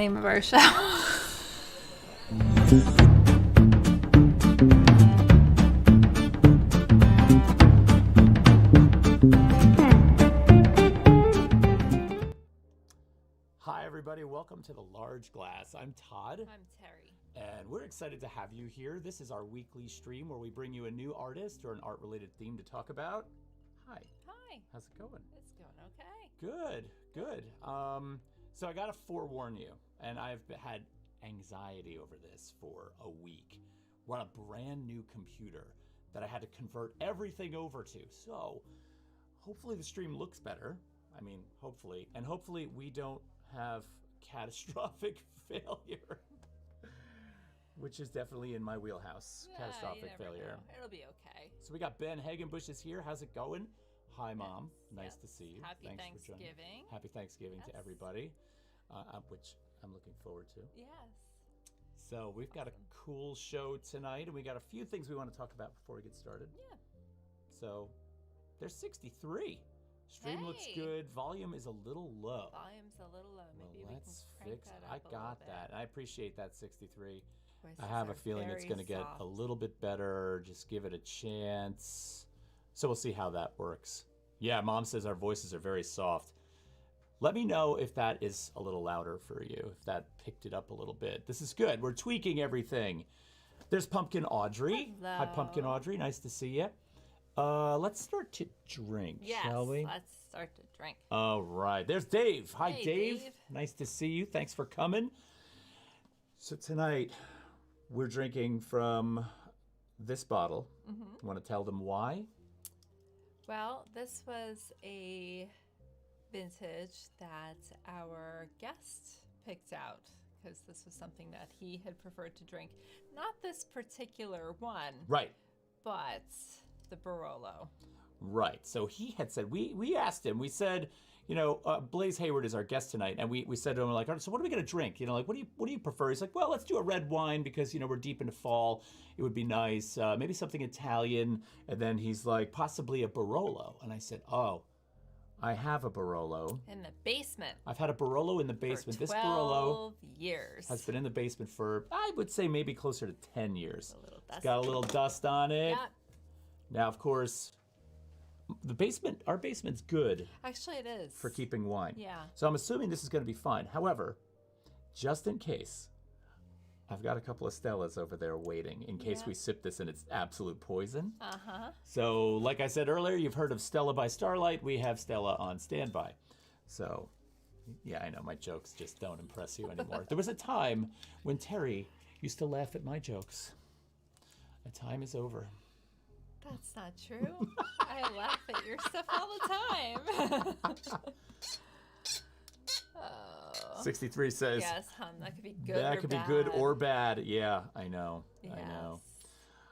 name of our show. Hi, everybody. Welcome to The Large Glass. I'm Todd. I'm Terri. And we're excited to have you here. This is our weekly stream where we bring you a new artist or an art-related theme to talk about. Hi. Hi. How's it going? It's going okay. Good. So I got to forewarn you, and I've had anxiety over this for a week. We're on a brand new computer that I had to convert everything over to. So hopefully the stream looks better. I mean, hopefully. And hopefully we don't have catastrophic failure, which is definitely in my wheelhouse. Yeah, Catastrophic failure. Know. It'll be okay. So we got Ben Hagenbush is here. How's it going? Hi, Mom. Nice Yes. to see you. Happy Thanks Thanksgiving. For joining. Happy Thanksgiving Yes. to everybody, which I'm looking forward to. Yes. So we've got a cool show tonight, and we got a few things we want to talk about before we get started. Yeah. So there's 63. Stream looks Hey. good. Volume is a little low. Volume's a little low. Maybe Well, we let's can crank fix that I up a got little that. bit. I appreciate that 63. Voices I have a are feeling it's very going to get soft. a little bit better. Just give it a chance. So we'll see how that works. Yeah, Mom says our voices are very soft. Let me know if that is a little louder for you, if that picked it up a little bit. This is good. We're tweaking everything. There's Pumpkin Audrey. Hello. Hi, Pumpkin Audrey. Nice to see you. Let's start to drink, Yes, shall we? let's start to drink. All right. There's Dave. Hi, Hey, Dave. Dave. Nice to see you. Thanks for coming. So tonight, we're drinking from this bottle. Mm-hmm. Want to tell them why? Well, this was a vintage that our guest picked out because this was something that he had preferred to drink. Not this particular one, Right. but the Barolo. Right. So he had said, we asked him, we said, Blaise Hayward is our guest tonight. And we said to him, like, all right, so what are we going to drink? What do you prefer? He's like, well, let's do a red wine because, we're deep into fall. It would be nice. Maybe something Italian. And then he's like, possibly a Barolo. And I said, oh, I have a Barolo. In the basement. I've had a Barolo in the basement. For This 12 Barolo years. has been in the basement for, I would say, maybe closer to 10 years. A little It's dust. got a little dust on it. Yeah, Now, of course, our basement's good actually it is. for keeping wine. Yeah. So I'm assuming this is going to be fine. However, just in case, I've got a couple of Stellas over there waiting in case Yeah. we sip this and it's absolute poison. Uh-huh. So, like I said earlier, you've heard of Stella by Starlight. We have Stella on standby. So, yeah, I know my jokes just don't impress you anymore. There was a time when Terri used to laugh at my jokes. The time is over. That's not true. I laugh at your stuff all the time. Oh. 63 says, Yes, that could be good that or could bad. be good or bad. Yeah, I know. Yes. I know.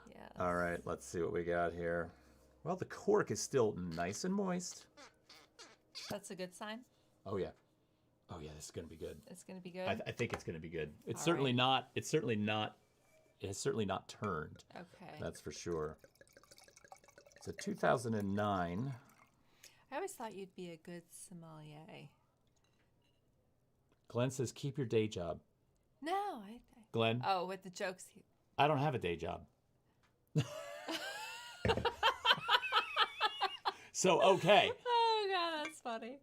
Yes. All right, let's see what we got here. Well, the cork is still nice and moist. That's a good sign. Oh yeah, this is gonna be good. It's going to be good. I think it's gonna be good. It's All certainly right. not. It has certainly not turned. Okay. That's for sure. It's a 2009. I always thought you'd be a good sommelier. Glenn says, "Keep your day job." No, Glenn, Oh, with the jokes. I don't have a day job. So okay. Oh God, that's funny.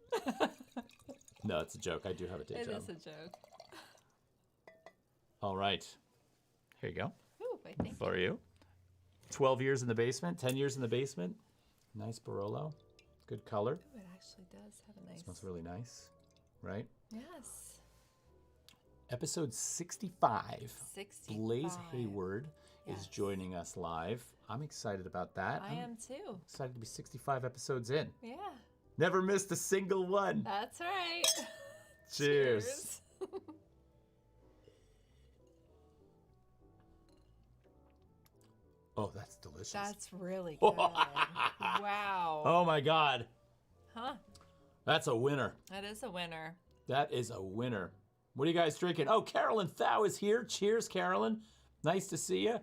No, it's a joke. I do have a day It job. is a joke. All right. Here you go. Ooh, wait, thank you. For you. 12 years in the basement, 10 years in the basement. Nice Barolo. Good color. Ooh, it actually does have a nice. Smells really nice, right? Yes. Episode 65. 65. Blaise Hayward is Yes. joining us live. I'm excited about that. I am too. excited to be 65 episodes in. Yeah. Never missed a single one. That's right. Cheers. Oh, that's delicious. That's really good. Wow. Oh my God. Huh. That's a winner. That is a winner. That is a winner. What are you guys drinking? Oh, Carolyn Thau is here. Cheers, Carolyn. Nice to see you.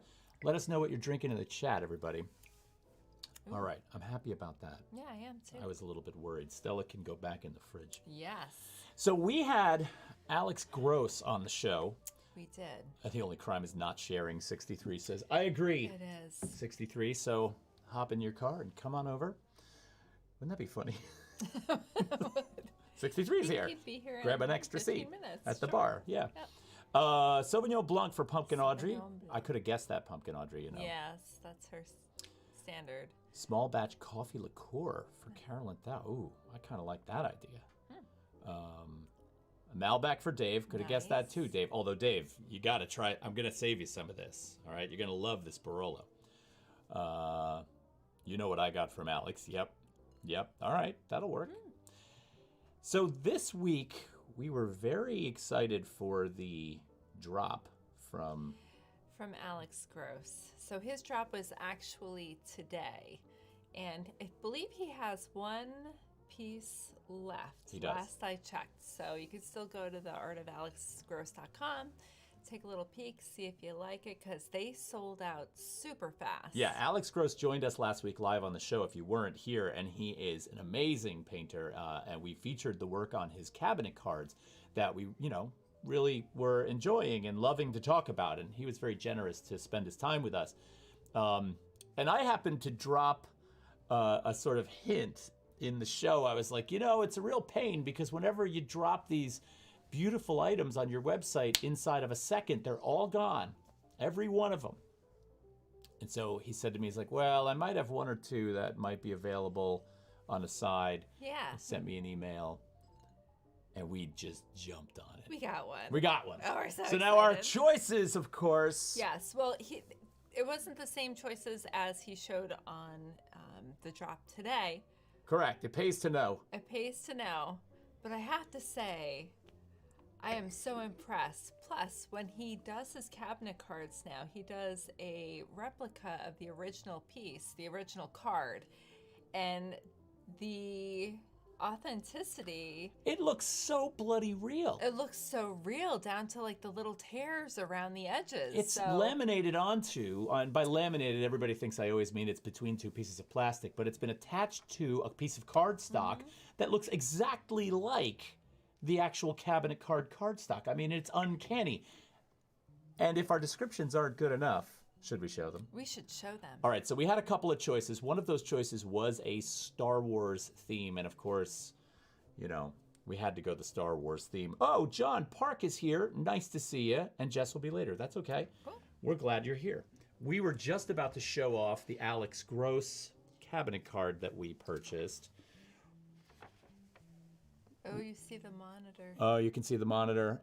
Let us know what you're drinking in the chat, everybody. Ooh. All right. I'm happy about that. Yeah, I am too. I was a little bit worried. Stella can go back in the fridge. Yes. So we had Alex Gross on the show. We did. The only crime is not sharing, 63 says. I agree. It is. 63, so hop in your car and come on over. Wouldn't that be funny? 63 is here. He'd be here Grab in an extra 15 seat minutes. at the Sure. bar. Yeah. Yep. Sauvignon Blanc for Pumpkin Audrey. Sauvignon Blanc. I could have guessed that Pumpkin Audrey, you know. Yes, that's her standard. Small batch coffee liqueur for Carolyn Thau. Ooh, I kind of like that idea. Malbec for Dave. Could have guessed that too, Dave. Although, Dave, you got to try. I'm going to save you some of this. All right? You're going to love this Barolo. You know what I got from Alex. Yep. All right. That'll work. So this week, we were very excited for the drop from Alex Gross. So his drop was actually today. And I believe he has one piece left. He does. Last I checked. So you can still go to the artofalexgross.com, take a little peek, see if you like it, because they sold out super fast. Yeah, Alex Gross joined us last week live on the show if you weren't here, and he is an amazing painter, and we featured the work on his cabinet cards that we, really were enjoying and loving to talk about, and he was very generous to spend his time with us. And I happened to drop a sort of hint in the show. I was like, it's a real pain because whenever you drop these beautiful items on your website inside of a second, they're all gone. Every one of them. And so he said to me, he's like, well, I might have one or two that might be available on the side. Yeah. He sent me an email, and we just jumped on it. We got one. Oh, we're so now our excited. choices, of course. Yes. Well, it wasn't the same choices as he showed on the drop today. Correct. It pays to know. It pays to know. But I have to say, I am so impressed. Plus, when he does his cabinet cards now, he does a replica of the original piece, the original card. And the authenticity, It looks so bloody real. it looks so real down to like the little tears around the edges. It's laminated onto, and by laminated, everybody thinks I always mean it's between two pieces of plastic, but it's been attached to a piece of cardstock that looks exactly like the actual cabinet cardstock. I mean, it's uncanny. And if our descriptions aren't good enough, should we show them? We should show them. All right, so we had a couple of choices. One of those choices was a Star Wars theme, and of course, we had to go the Star Wars theme. Oh, John Park is here. Nice to see you. And Jess will be later. That's okay. Cool. We're glad you're here. We were just about to show off the Alex Gross cabinet card that we purchased. Oh, you see the monitor. Oh, you can see the monitor.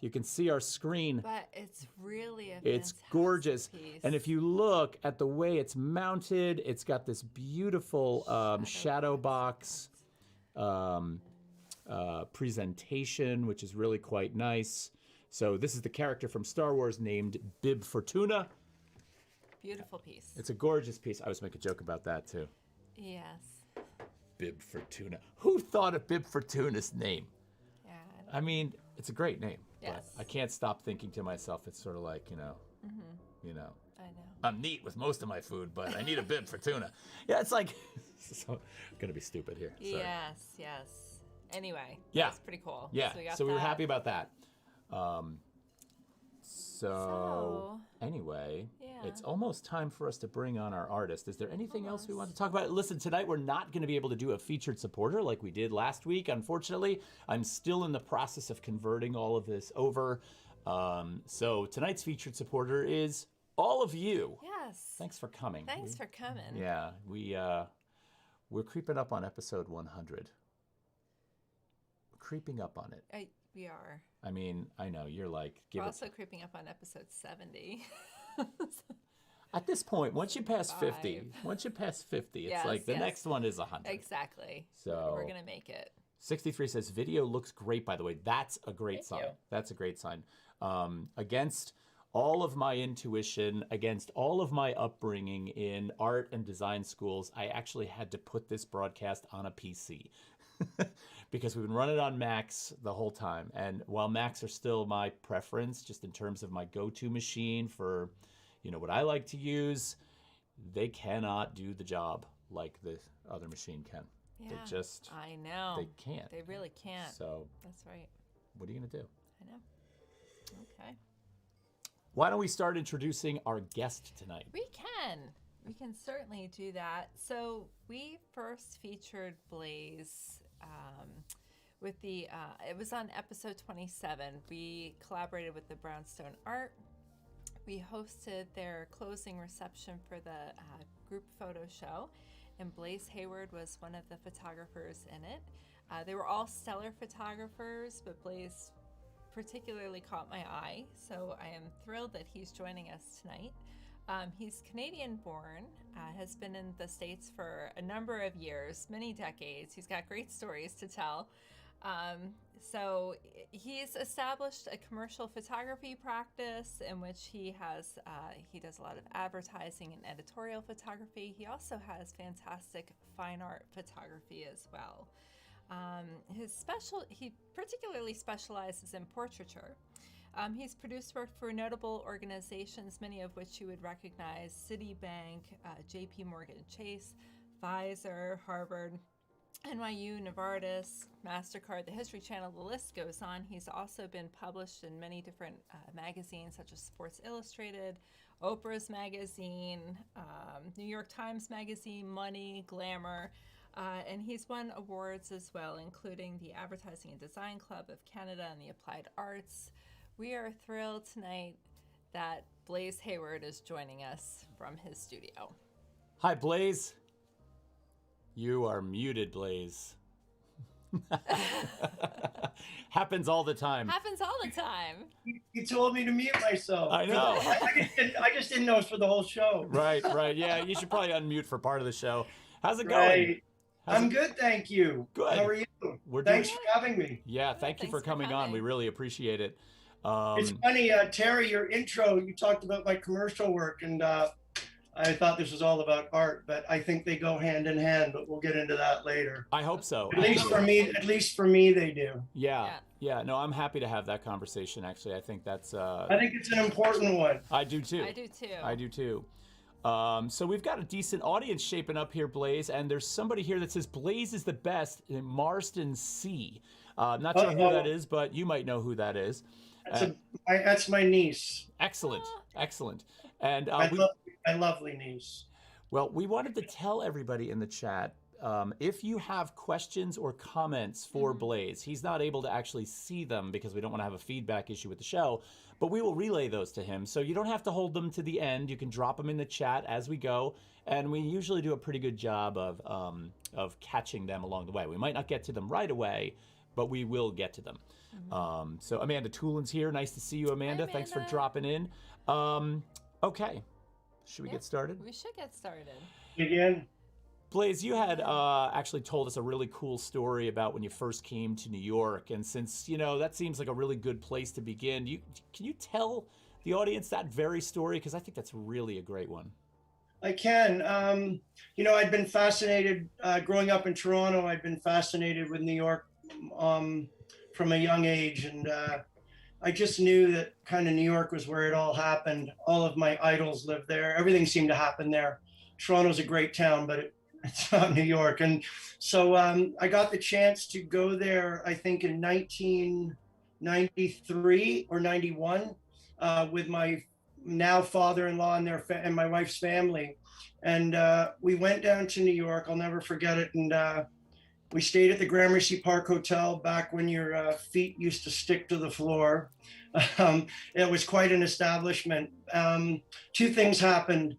You can see our screen. But it's really It's fantastic gorgeous. piece. And if you look at the way it's mounted, it's got this beautiful shadow box presentation, which is really quite nice. So this is the character from Star Wars named Bib Fortuna. Beautiful piece. It's a gorgeous piece. I always make a joke about that too. Yes. Bib Fortuna. Who thought of Bib Fortuna's name? Yeah. I mean, it's a great name. Yes. But I can't stop thinking to myself, it's sort of like, I know. I'm neat with most of my food, but I need a bib for tuna. Yeah, it's like, I'm going to be stupid here. Sorry. Yes. Anyway. Yeah. That's pretty cool. Yeah, so we were that. happy about that. Anyway, it's almost time for us to bring on our artist. Is there anything else we want to talk about? Listen, tonight we're not going to be able to do a featured supporter like we did last week, unfortunately. I'm still in the process of converting all of this over. So tonight's featured supporter is all of you. Yes. Thanks for coming. Thanks for coming. Yeah, we're creeping up on episode 100. We're creeping up on it. We are. I mean, I know you're like, We're also creeping up on episode 70. At this point, once you pass 50, it's like the next one is 100. Exactly. So we're gonna make it. 63 says video looks great. By the way, that's a great sign. That's a great sign. Against all of my intuition, against all of my upbringing in art and design schools, I actually had to put this broadcast on a PC. Because we've been running on Macs the whole time. And while Macs are still my preference, just in terms of my go-to machine for, what I like to use, they cannot do the job like the other machine can. Yeah, They just, I know. they can't. They really can't. So that's right. what are you going to do? I know. Okay. Why don't we start introducing our guest tonight? We can certainly do that. So we first featured Blaise with the, it was on episode 27. We collaborated with the Brownstone Art. We hosted their closing reception for the group photo show, and Blaise Hayward was one of the photographers in it. They were all stellar photographers, but Blaise particularly caught my eye, so I am thrilled that he's joining us tonight. He's Canadian-born, has been in the States for a number of years, many decades. He's got great stories to tell. So he's established a commercial photography practice in which he does a lot of advertising and editorial photography. He also has fantastic fine art photography as well. He particularly specializes in portraiture. He's produced work for notable organizations, many of which you would recognize: Citibank, J.P. Morgan Chase, Pfizer, Harvard, NYU, Novartis, MasterCard, the History Channel, the list goes on. He's also been published in many different magazines such as Sports Illustrated, Oprah's magazine, New York Times magazine, Money, Glamour, and he's won awards as well, including the Advertising and Design Club of Canada and the Applied Arts. We are thrilled tonight that Blaise Hayward is joining us from his studio. Hi, Blaise. You are muted, Blaise. Happens all the time. Happens all the time. You told me to mute myself. I know. I just didn't know it was for the whole show. Right. Yeah, you should probably unmute for part of the show. How's it going? Right. I'm good, thank you. Good. How are you? Thanks for having me. Yeah, thank you for coming on. We really appreciate it. It's funny, Terri, your intro, you talked about my commercial work, and I thought this was all about art, but I think they go hand in hand, but we'll get into that later. I hope so. At least for me, they do. Yeah. No, I'm happy to have that conversation, actually. I think that's... I think it's an important one. I do too. I do too. So we've got a decent audience shaping up here, Blaise, and there's somebody here that says Blaise is the best in Marston C. Not sure who that is, but you might know who that is. That's my niece. Excellent. And my lovely niece. Well, we wanted to tell everybody in the chat, if you have questions or comments for Blaise, he's not able to actually see them because we don't want to have a feedback issue with the show, but we will relay those to him. So you don't have to hold them to the end. You can drop them in the chat as we go, and we usually do a pretty good job of catching them along the way. We might not get to them right away, but we will get to them. So Amanda Toolin's here. Nice to see you, Amanda. Hi, Amanda. Thanks for dropping in. Okay. Should we get started? We should get started. Again. Blaise, you had actually told us a really cool story about when you first came to New York, and since that seems like a really good place to begin, can you tell the audience that very story, because I think that's really a great one. I can. I'd been fascinated growing up in Toronto. I'd been fascinated with New York from a young age, and I just knew that kind of New York was where it all happened. All of my idols lived there. Everything seemed to happen there. Toronto's a great town, but it's not New York. And so I got the chance to go there, I think in 1993 or 91 with my now father-in-law and my wife's family. And we went down to New York. I'll never forget it. And we stayed at the Gramercy Park Hotel back when your feet used to stick to the floor. It was quite an establishment. Two things happened.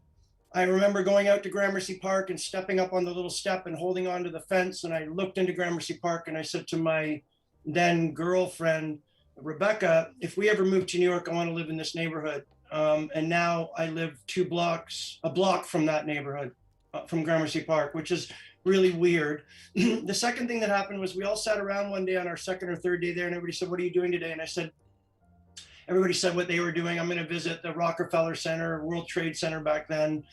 I remember going out to Gramercy Park and stepping up on the little step and holding onto the fence. And I looked into Gramercy Park and I said to my then girlfriend, Rebecca, if we ever move to New York, I want to live in this neighborhood. And now I live a block from that neighborhood, from Gramercy Park, which is really weird. The second thing that happened was we all sat around one day on our second or third day there, and everybody said, "What are you doing today?" And everybody said what they were doing. I'm going to visit the Rockefeller Center, World Trade Center back then.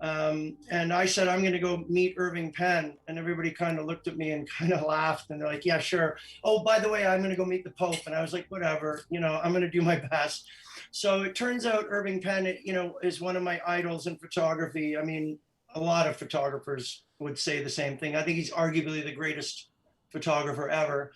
And I said, I'm going to go meet Irving Penn. And everybody kind of looked at me and kind of laughed. And they're like, yeah, sure. Oh, by the way, I'm going to go meet the Pope. And I was like, whatever, I'm going to do my best. So it turns out Irving Penn, is one of my idols in photography. I mean, a lot of photographers would say the same thing. I think he's arguably the greatest photographer ever.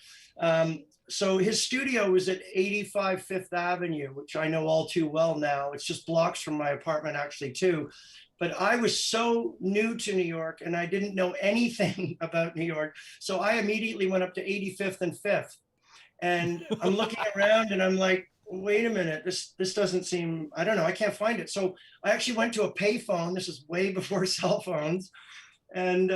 so his studio was at 85 Fifth Avenue, which I know all too well now. It's just blocks from my apartment, actually, too. But I was so new to New York and I didn't know anything about New York. So I immediately went up to 85th and 5th. And I'm looking around and I'm like, wait a minute, this doesn't seem, I don't know, I can't find it. So I actually went to a payphone. This is way before cell phones, and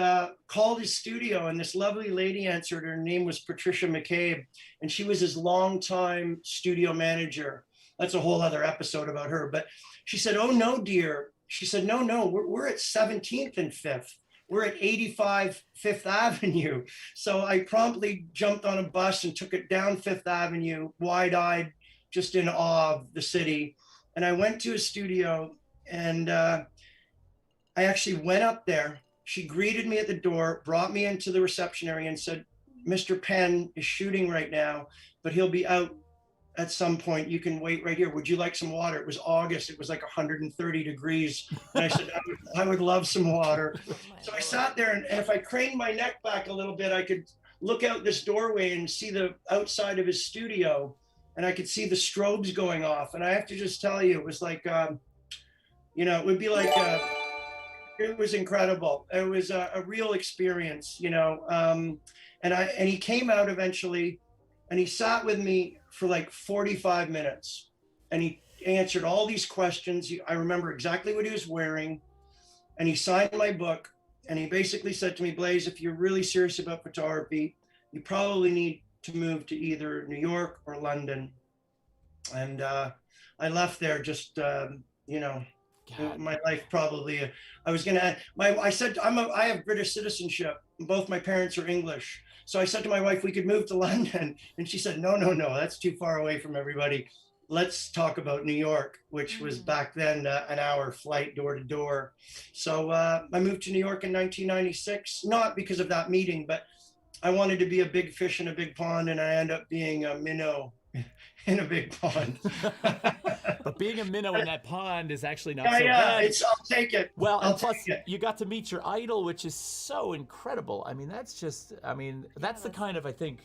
called his studio, and this lovely lady answered. Her name was Patricia McCabe, and she was his longtime studio manager. That's a whole other episode about her. But she said, oh no, dear. She said, no, we're at 17th and 5th. We're at 85 Fifth Avenue. So I promptly jumped on a bus and took it down Fifth Avenue, wide-eyed, just in awe of the city. And I went to a studio, and I actually went up there. She greeted me at the door, brought me into the reception area and said, Mr. Penn is shooting right now, but he'll be out at some point. You can wait right here. Would you like some water? It was August. It was like 130 degrees. And I said, I would love some water. So I sat there, and if I craned my neck back a little bit, I could look out this doorway and see the outside of his studio, and I could see the strobes going off. And I have to just tell you, it was like, it would be like, it was incredible. It was a real experience, and he came out eventually, and he sat with me for like 45 minutes, and he answered all these questions. I remember exactly what he was wearing, and he signed my book, and he basically said to me, Blaise, if you're really serious about photography, you probably need to move to either New York or London. And I left there just, my life probably, I said, I have British citizenship. Both my parents are English. So I said to my wife, we could move to London. And she said, no, that's too far away from everybody. Let's talk about New York, which was back then an hour flight door to door. So I moved to New York in 1996, not because of that meeting, but I wanted to be a big fish in a big pond, and I ended up being a minnow in a big pond. But being a minnow in that pond is actually not so bad. I'll take it. Well, and plus you got to meet your idol, which is so incredible. I mean, that's the kind of, I think,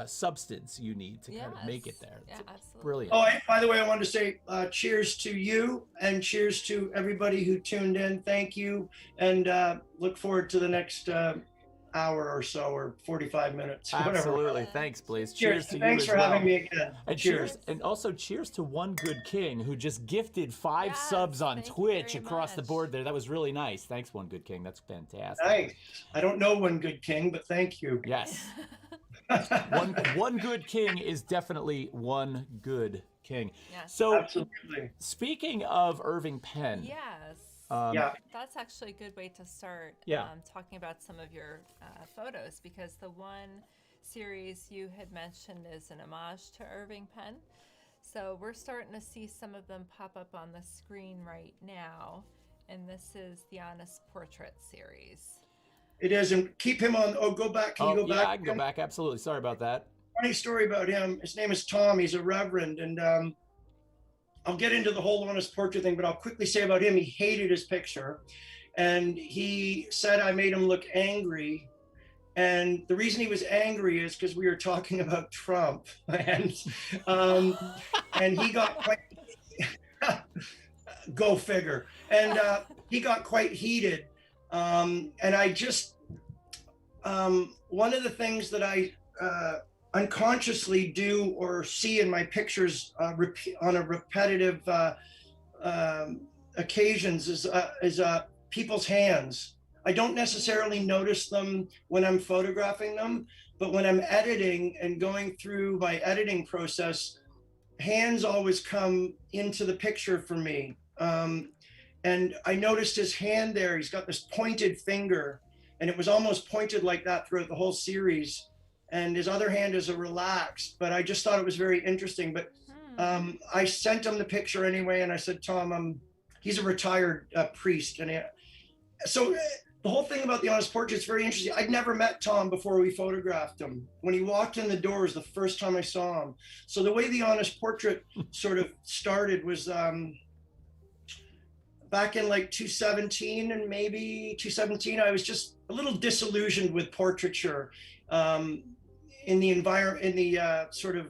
substance you need to kind of make it there. Yeah, absolutely. Brilliant. Oh, by the way, I wanted to say cheers to you, and cheers to everybody who tuned in. Thank you, and look forward to the next hour or so, or 45 minutes. Absolutely. Whatever. Thanks, Blaise. Cheers to you. Thanks for having me again. And cheers. And also cheers to One Good King, who just gifted 5 subs on Twitch across the board there. That was really nice. Thanks, One Good King. That's fantastic. Thanks. I don't know One Good King, but thank you. Yes. One Good King is definitely one good king. Yes. So absolutely. Speaking of Irving Penn. Yes. That's actually a good way to start talking about some of your photos, because the one series you had mentioned is an homage to Irving Penn. So we're starting to see some of them pop up on the screen right now. And this is the Honest Portrait series. It is. And keep him on. Oh, go back. Can you go back? Yeah, I can go back. Absolutely. Sorry about that. Funny story about him. His name is Tom. He's a reverend. And I'll get into the whole Honest Portrait thing, but I'll quickly say about him, he hated his picture. And he said I made him look angry. And the reason he was angry is because we were talking about Trump. And he got quite, go figure. And he got quite heated. And I just, one of the things that I unconsciously do or see in my pictures on a repetitive occasions is people's hands. I don't necessarily notice them when I'm photographing them, but when I'm editing and going through my editing process, hands always come into the picture for me. And I noticed his hand there. He's got this pointed finger, and it was almost pointed like that throughout the whole series. And his other hand is a relaxed, but I just thought it was very interesting. But I sent him the picture anyway, and I said, Tom, he's a retired priest. And so the whole thing about the Honest Portrait is very interesting. I'd never met Tom before we photographed him. When he walked in the door was the first time I saw him. So the way the Honest Portrait sort of started was back in like 2017, and maybe 2017, I was just a little disillusioned with portraiture. in the environment, in the sort of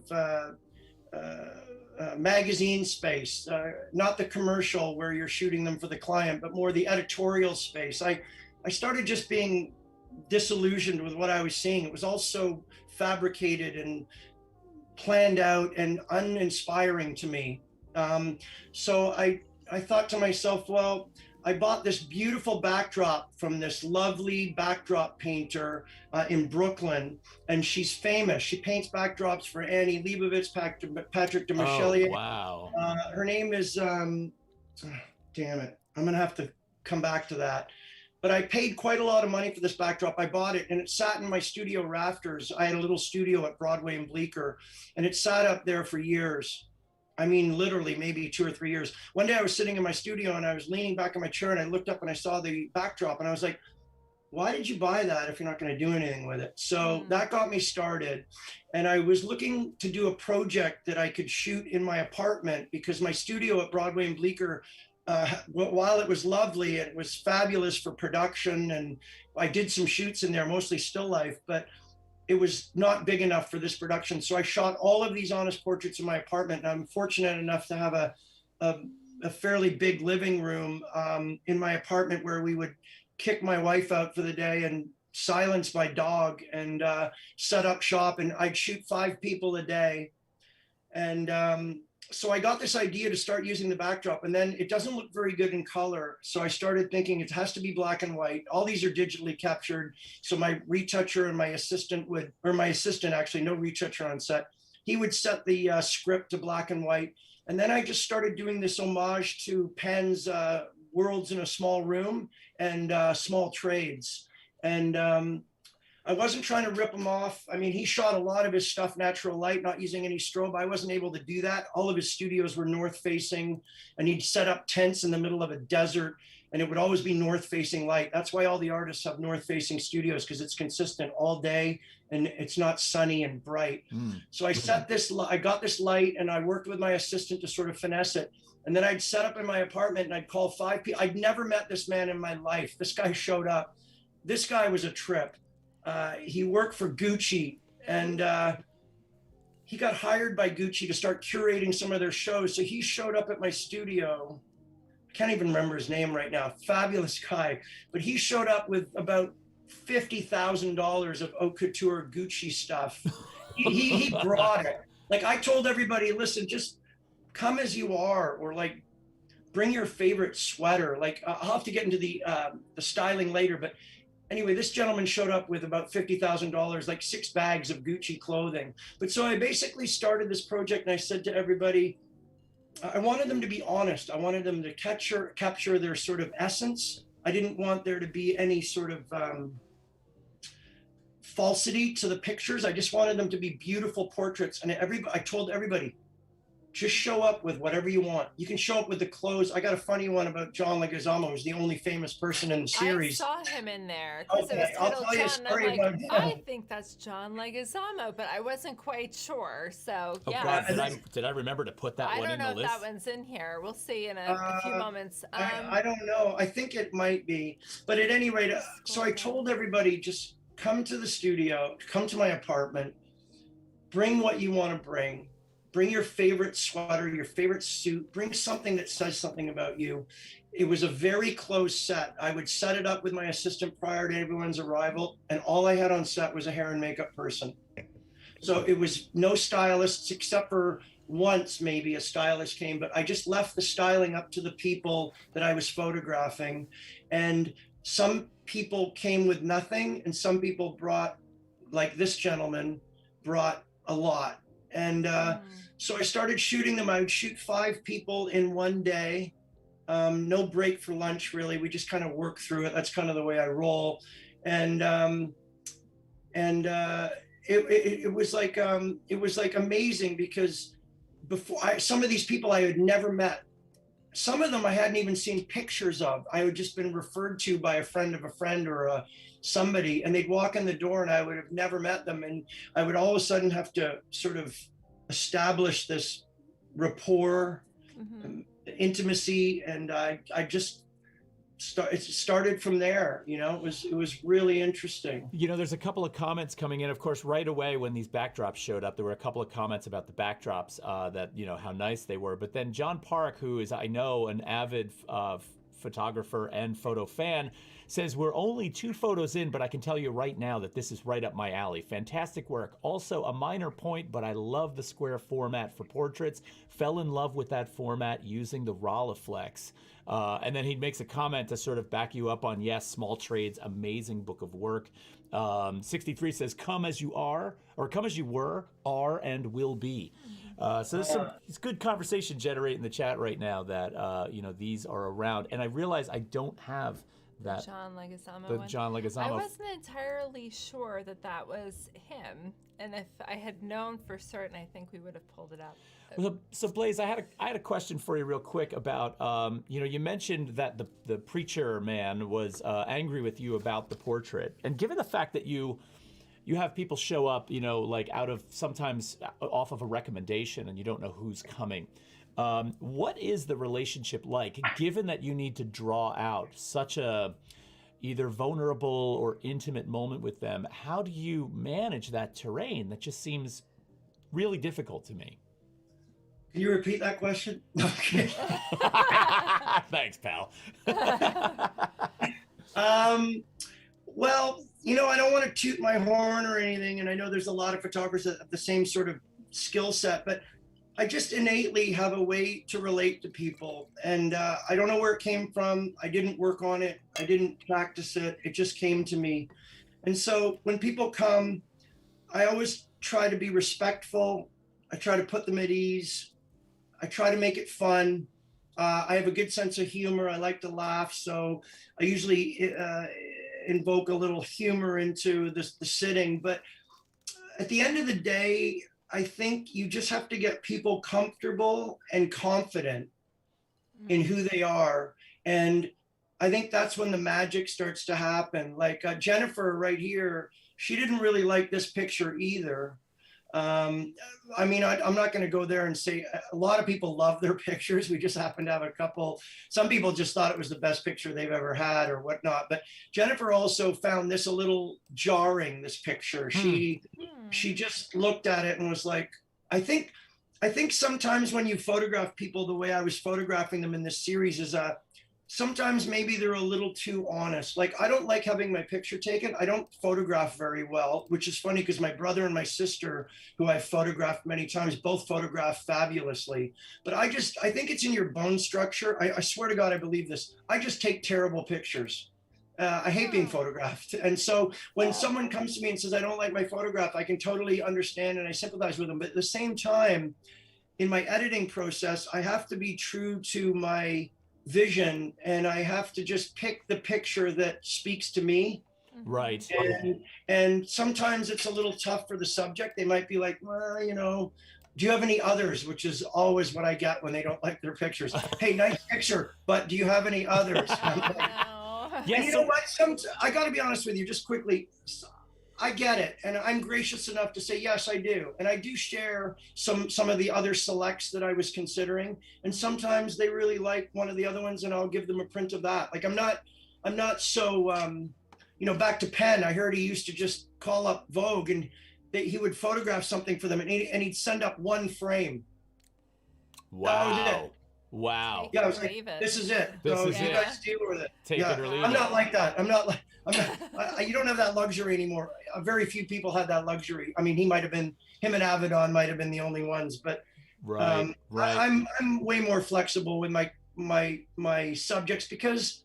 magazine space, not the commercial where you're shooting them for the client, but more the editorial space. I started just being disillusioned with what I was seeing. It was all so fabricated and planned out and uninspiring to me. So I thought to myself, well, I bought this beautiful backdrop from this lovely backdrop painter in Brooklyn, and she's famous. She paints backdrops for Annie Leibovitz, Patrick de Marchelier. Oh, wow. Her name is, damn it, I'm gonna have to come back to that. But I paid quite a lot of money for this backdrop. I bought it and it sat in my studio rafters. I had a little studio at Broadway and Bleecker, and it sat up there for years. I mean, literally maybe 2 or 3 years. One day I was sitting in my studio and I was leaning back in my chair and I looked up and I saw the backdrop and I was like, why did you buy that if you're not going to do anything with it? So that got me started. And I was looking to do a project that I could shoot in my apartment, because my studio at Broadway and Bleecker, while it was lovely, it was fabulous for production, and I did some shoots in there, mostly still life, but it was not big enough for this production. So I shot all of these honest portraits in my apartment, and I'm fortunate enough to have a fairly big living room in my apartment where we would kick my wife out for the day and silence my dog and set up shop, and I'd shoot 5 people a day. And so I got this idea to start using the backdrop, and then it doesn't look very good in color. So I started thinking it has to be black and white. All these are digitally captured. So my retoucher and my assistant actually, no retoucher on set, he would set the script to black and white. And then I just started doing this homage to Penn's Worlds in a Small Room and Small Trades. And I wasn't trying to rip him off. I mean, he shot a lot of his stuff natural light, not using any strobe. I wasn't able to do that. All of his studios were north facing, and he'd set up tents in the middle of a desert, and it would always be north facing light. That's why all the artists have north facing studios, because it's consistent all day and it's not sunny and bright. So I I got this light, and I worked with my assistant to sort of finesse it. And then I'd set up in my apartment and I'd call 5 people. I'd never met this man in my life. This guy showed up. This guy was a trip. He worked for Gucci, and he got hired by Gucci to start curating some of their shows. So he showed up at my studio. I can't even remember his name right now. Fabulous guy. But he showed up with about $50,000 of haute couture Gucci stuff. He brought it. Like, I told everybody, listen, just come as you are, or like bring your favorite sweater. Like, I'll have to get into the styling later, but anyway, this gentleman showed up with about $50,000, like 6 bags of Gucci clothing. But so I basically started this project, and I said to everybody, I wanted them to be honest. I wanted them to capture their sort of essence. I didn't want there to be any sort of falsity to the pictures. I just wanted them to be beautiful portraits. And I told everybody, just show up with whatever you want. You can show up with the clothes. I got a funny one about John Leguizamo, who's the only famous person in the series. I saw him in there because Okay, it was I'll titled tell you a John. story I'm like, about him. I think that's John Leguizamo, but I wasn't quite sure. So Oh, yeah, God, did I remember to put that I one don't in know the if list? that one's in here. We'll see in a few moments. I don't know. I think it might be. But at any rate, so I told everybody, just come to the studio, come to my apartment, bring what you want to bring. Bring your favorite sweater, your favorite suit, bring something that says something about you. It was a very close set. I would set it up with my assistant prior to everyone's arrival, and all I had on set was a hair and makeup person. So it was no stylists, except for once maybe a stylist came, but I just left the styling up to the people that I was photographing. And some people came with nothing, and some people brought, like this gentleman, brought a lot. And so I started shooting them. I would shoot 5 people in one day. No break for lunch, really. We just kind of work through it. That's kind of the way I roll. And it was like amazing, because some of these people I had never met. Some of them I hadn't even seen pictures of. I had just been referred to by a friend of a friend or somebody, and they'd walk in the door and I would have never met them. And I would all of a sudden have to sort of establish this rapport, intimacy. And I just it started from there. It was really interesting. There's a couple of comments coming in. Of course, right away when these backdrops showed up, there were a couple of comments about the backdrops, that, how nice they were. But then John Park, who is, I know, an avid photographer and photo fan, says, we're only 2 photos in, but I can tell you right now that this is right up my alley. Fantastic work. Also, a minor point, but I love the square format for portraits. Fell in love with that format using the Rolleiflex. And then he makes a comment to sort of back you up on, yes, Small Trades, amazing book of work. 63 says, come as you are, or come as you were, are, and will be. So there's it's good conversation generating in the chat right now that, these are around. And I realize I don't have that John Leguizamo the one. John Leguizamo. I wasn't entirely sure that was him, and if I had known for certain, I think we would have pulled it up. So Blaise, I had a question for you real quick about you mentioned that the preacher man was angry with you about the portrait, and given the fact that you have people show up, like out of sometimes off of a recommendation, and you don't know who's coming. What is the relationship like, given that you need to draw out such a either vulnerable or intimate moment with them? How do you manage that terrain? That just seems really difficult to me. Can you repeat that question? Thanks, pal. Well, I don't want to toot my horn or anything, and I know there's a lot of photographers that have the same sort of skill set, but I just innately have a way to relate to people, and I don't know where it came from. I didn't work on it. I didn't practice it. It just came to me. And so when people come, I always try to be respectful. I try to put them at ease. I try to make it fun. I have a good sense of humor. I like to laugh, so I usually invoke a little humor into the sitting. But at the end of the day, I think you just have to get people comfortable and confident in who they are. And I think that's when the magic starts to happen. Like Jennifer right here, she didn't really like this picture either. I'm not going to go there and say a lot of people love their pictures. We just happen to have a couple. Some people just thought it was the best picture they've ever had or whatnot. But Jennifer also found this a little jarring, this picture. She just looked at it and was like, I think sometimes when you photograph people the way I was photographing them in this series is sometimes maybe they're a little too honest. Like, I don't like having my picture taken. I don't photograph very well, which is funny because my brother and my sister, who I've photographed many times, both photograph fabulously. But I think it's in your bone structure. I swear to God, I believe this. I just take terrible pictures. I hate being photographed. And so when someone comes to me and says, I don't like my photograph, I can totally understand and I sympathize with them. But at the same time, in my editing process, I have to be true to my vision, and I have to just pick the picture that speaks to me. Right. And sometimes it's a little tough for the subject. They might be like, well, do you have any others? Which is always what I get when they don't like their pictures. Hey, nice picture, but do you have any others? Yes. You know what? I got to be honest with you, just quickly. I get it, and I'm gracious enough to say yes, I do, and I do share some of the other selects that I was considering, and sometimes they really like one of the other ones, and I'll give them a print of that. Like I'm not so back to Penn. I heard he used to just call up Vogue, and he would photograph something for them, and he'd send up one frame. Wow. That was it. Wow. Yeah, I was like, this is it. So you guys deal with it. Take it or leave it. I'm not like that. You don't have that luxury anymore. Very few people had that luxury. I mean, him and Avedon might have been the only ones, but right. I'm way more flexible with my subjects because,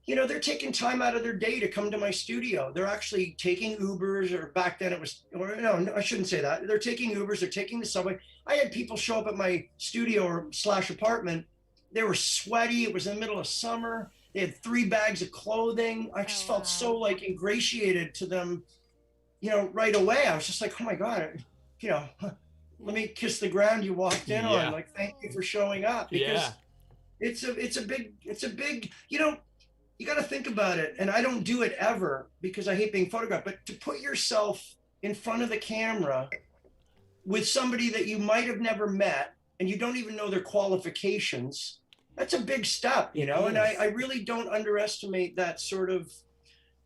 they're taking time out of their day to come to my studio. They're actually taking Ubers, or back then no, I shouldn't say that. They're taking Ubers, they're taking the subway. I had people show up at my studio or / apartment. They were sweaty. It was in the middle of summer. They had 3 bags of clothing. I just felt so ingratiated to them, right away. I was just like, oh my God, let me kiss the ground you walked in on. Like, thank you for showing up, because it's a big, you got to think about it. And I don't do it ever because I hate being photographed, but to put yourself in front of the camera with somebody that you might have never met and you don't even know their qualifications, that's a big step, you know, and I really don't underestimate that sort of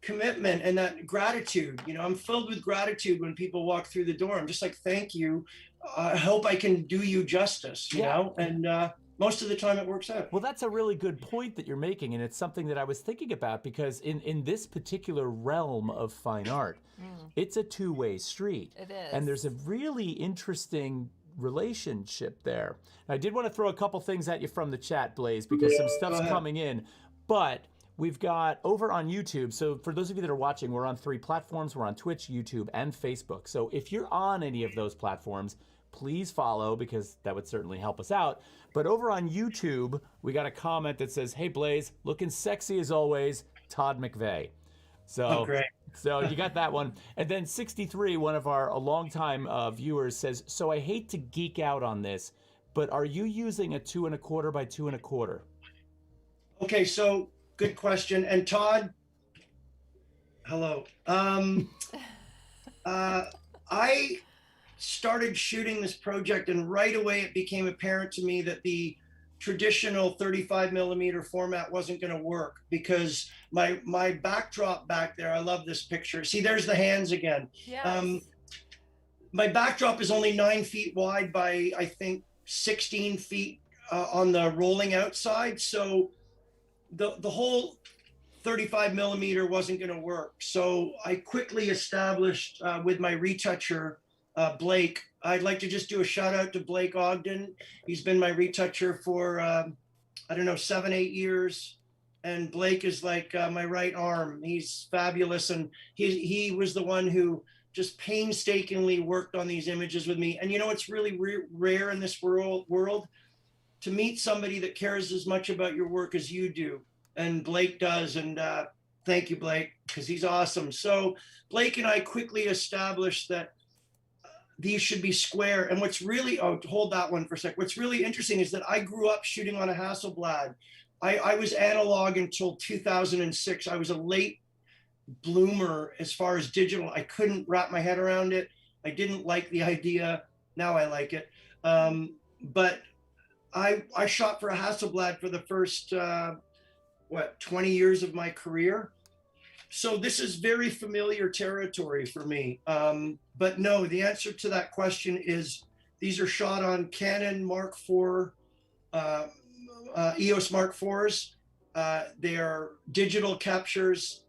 commitment and that gratitude. You know, I'm filled with gratitude when people walk through the door. I'm just like, thank you. I hope I can do you justice, you know, and most of the time it works out. Well, that's a really good point that you're making, and it's something that I was thinking about, because in this particular realm of fine art, it's a two-way street. It is. And there's a really interesting relationship there. I did want to throw a couple things at you from the chat, Blaise, because some stuff's coming in, but we've got over on YouTube. So for those of you that are watching, we're on 3 platforms. We're on Twitch, YouTube, and Facebook. So if you're on any of those platforms, please follow, because that would certainly help us out. But over on YouTube, we got a comment that says, "Hey Blaise, looking sexy as always, Todd McVeigh." So, great. So you got that one. And then 63, one of our longtime viewers, says, "So I hate to geek out on this, but are you using a 2 1/4 by 2 1/4?" Okay, so good question. And Todd, hello. I started shooting this project, and right away it became apparent to me that the traditional 35 millimeter format wasn't going to work, because my backdrop back there, I love this picture. See, there's the hands again. Yes. My backdrop is only 9 feet wide by, I think, 16 feet on the rolling outside. So the whole 35 millimeter wasn't going to work. So I quickly established with my retoucher, Blake. I'd like to just do a shout out to Blake Ogden. He's been my retoucher for, I don't know, 7, 8 years. And Blake is like my right arm. He's fabulous. And he was the one who just painstakingly worked on these images with me. And you know, it's really rare in this world to meet somebody that cares as much about your work as you do. And Blake does. And thank you, Blake, because he's awesome. So Blake and I quickly established that these should be square. And what's really, hold that one for a sec. What's really interesting is that I grew up shooting on a Hasselblad. I was analog until 2006. I was a late bloomer as far as digital. I couldn't wrap my head around it. I didn't like the idea. Now I like it. But I shot for a Hasselblad for the first, 20 years of my career. So this is very familiar territory for me. But no, the answer to that question is these are shot on Canon Mark IV, EOS Mark IVs. They are digital captures,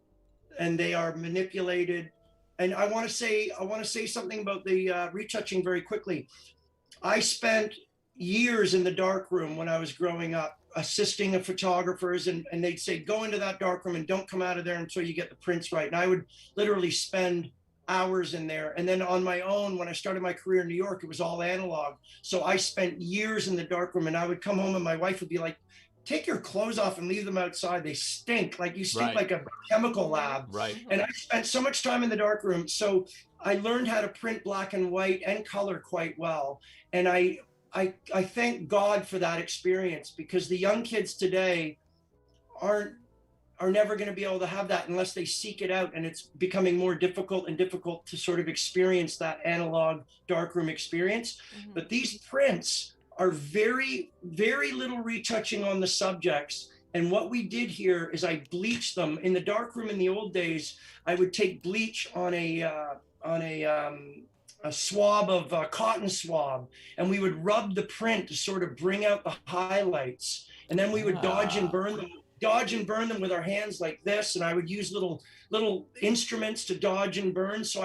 and they are manipulated. And I want to say something about the retouching very quickly. I spent years in the darkroom when I was growing up, assisting photographers, and they'd say, go into that darkroom and don't come out of there until you get the prints right. And I would literally spend hours in there. And then on my own, when I started my career in New York, it was all analog. So I spent years in the darkroom, and I would come home and my wife would be like, take your clothes off and leave them outside. They stink. Like you stink like a chemical lab. Right. And I spent so much time in the darkroom. So I learned how to print black and white and color quite well. And I thank God for that experience, because the young kids today are never going to be able to have that unless they seek it out. And it's becoming more difficult to sort of experience that analog darkroom experience. Mm-hmm. But these prints are very, very little retouching on the subjects. And what we did here is I bleached them. In the darkroom in the old days, I would take bleach on a swab of cotton swab, and we would rub the print to sort of bring out the highlights. And then we would dodge and burn them with our hands like this. And I would use little instruments to dodge and burn. So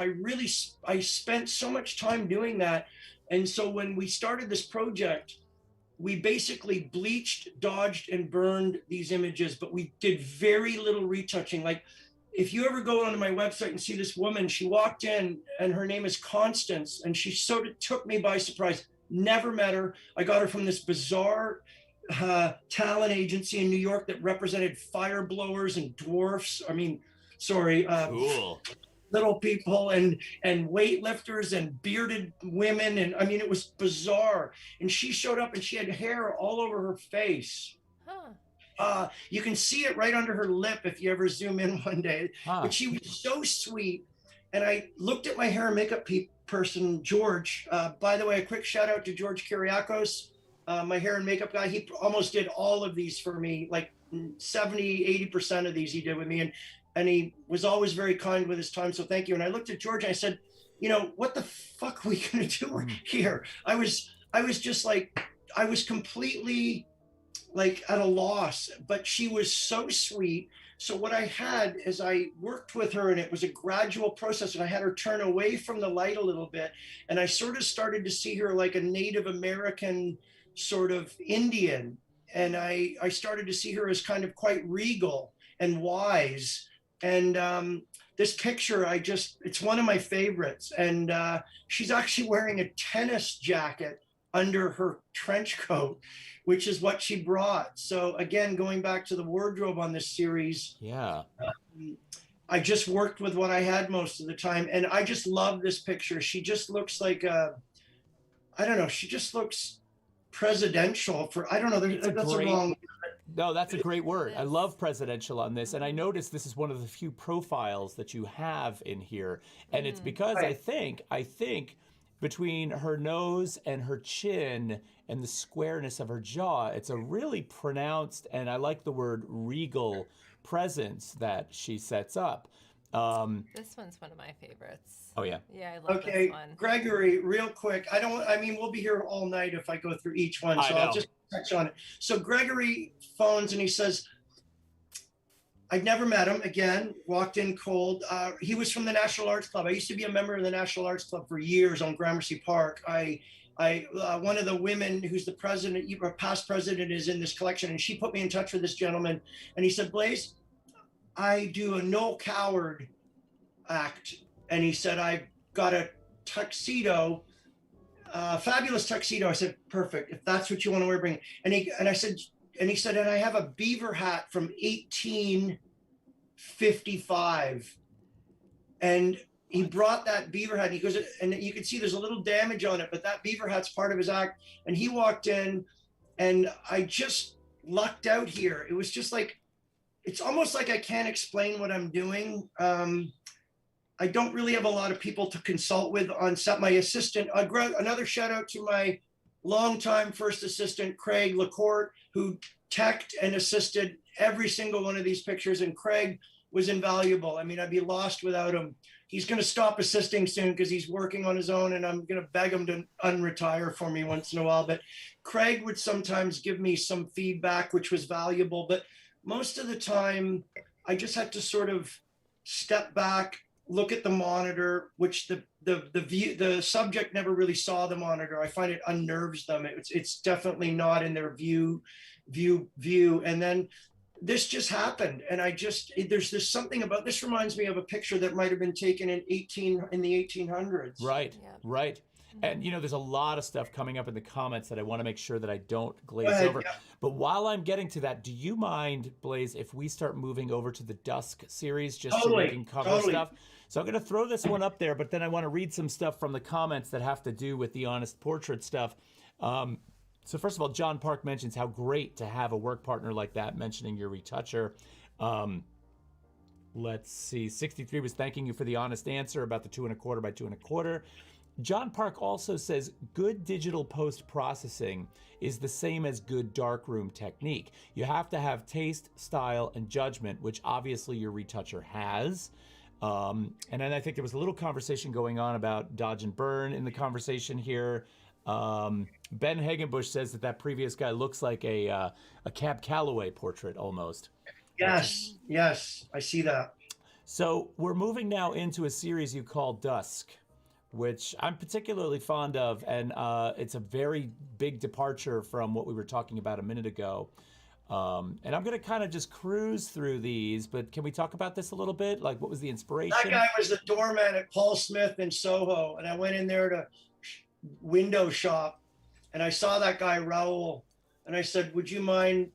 I spent so much time doing that. And so when we started this project, we basically bleached, dodged, and burned these images, but we did very little retouching. Like, if you ever go onto my website and see this woman, she walked in and her name is Constance, and she sort of took me by surprise. Never met her. I got her from this bizarre talent agency in New York that represented fire blowers and dwarfs. I mean, cool. Little people and weightlifters and bearded women. And I mean, it was bizarre. And she showed up and she had hair all over her face. Huh. You can see it right under her lip if you ever zoom in one day. Huh. But she was so sweet. And I looked at my hair and makeup person, George. By the way, a quick shout out to George Kyriakos. my hair and makeup guy. He almost did all of these for me, like 70, 80% of these he did with me. And he was always very kind with his time. So thank you. And I looked at George and I said, you know, what the fuck are we going to do here? I was just like, I was completely like at a loss, but she was so sweet. So what I had is I worked with her, and it was a gradual process, and I had her turn away from the light a little bit. And I sort of started to see her like a Native American sort of Indian. And I started to see her as kind of quite regal and wise. And this picture, it's one of my favorites. And she's actually wearing a tennis jacket under her trench coat, which is what she brought. So again, going back to the wardrobe on this series, Yeah. I just worked with what I had most of the time. And I just love this picture. She just looks like I don't know, she just looks presidential for, I don't know, that's a wrong. No, that's a great word. I love presidential on this. And I noticed this is one of the few profiles that you have in here. And it's because Right. I think between her nose and her chin and the squareness of her jaw, it's a really pronounced, and I like the word regal presence that she sets up. This one's one of my favorites. Oh, yeah. Yeah, I love Okay, this one. Gregory, real quick. I mean, we'll be here all night if I go through each one, I so know. I'll just touch on it. So Gregory phones and he says, I'd never met him. Again, walked in cold. He was from the National Arts Club. I used to be a member of the National Arts Club for years on Gramercy Park. One of the women who's the president, past president, is in this collection, and she put me in touch with this gentleman. And he said, Blaise, I do a Noel Coward act. And he said, I've got a tuxedo, fabulous tuxedo. I said, perfect. If that's what you want to wear, bring it. And he said, and I have a beaver hat from 1855. And he brought that beaver hat. And he goes, and you can see there's a little damage on it, but that beaver hat's part of his act. And he walked in, and I just lucked out here. It was just like, it's almost like I can't explain what I'm doing. I don't really have a lot of people to consult with on set. My assistant, another shout out to my longtime first assistant, Craig LaCourte, who teched and assisted every single one of these pictures. And Craig was invaluable. I mean, I'd be lost without him. He's going to stop assisting soon because he's working on his own, and I'm going to beg him to unretire for me once in a while. But Craig would sometimes give me some feedback, which was valuable. But most of the time, I just had to sort of step back, look at the monitor, which the subject never really saw the monitor. I find it unnerves them. It's definitely not in their view. And then this just happened, and there's something about this. Reminds me of a picture that might have been taken in the 1800s. Right, Yeah. right. And there's a lot of stuff coming up in the comments that I want to make sure that I don't glaze over. Yeah. But while I'm getting to that, do you mind, Blaise, if we start moving over to the Dusk series, just so we can cover stuff? So I'm going to throw this one up there, but then I want to read some stuff from the comments that have to do with the Honest Portrait stuff. So first of all, John Park mentions how great to have a work partner like that, mentioning your retoucher. Let's see, 63 was thanking you for the honest answer about the 2¼ by 2¼ John Park also says good digital post-processing is the same as good darkroom technique. You have to have taste, style, and judgment, which obviously your retoucher has. And then I think there was a little conversation going on about dodge and burn in the conversation here. Ben Hagenbush says that previous guy looks like a Cab Calloway portrait almost. Yes, I see that. So we're moving now into a series you call Dusk, which I'm particularly fond of, and it's a very big departure from what we were talking about a minute ago. And I'm going to kind of just cruise through these, but can we talk about this a little bit? Like, what was the inspiration? That guy was the doorman at Paul Smith in Soho, and I went in there to window shop, and I saw that guy, Raoul, and I said, would you mind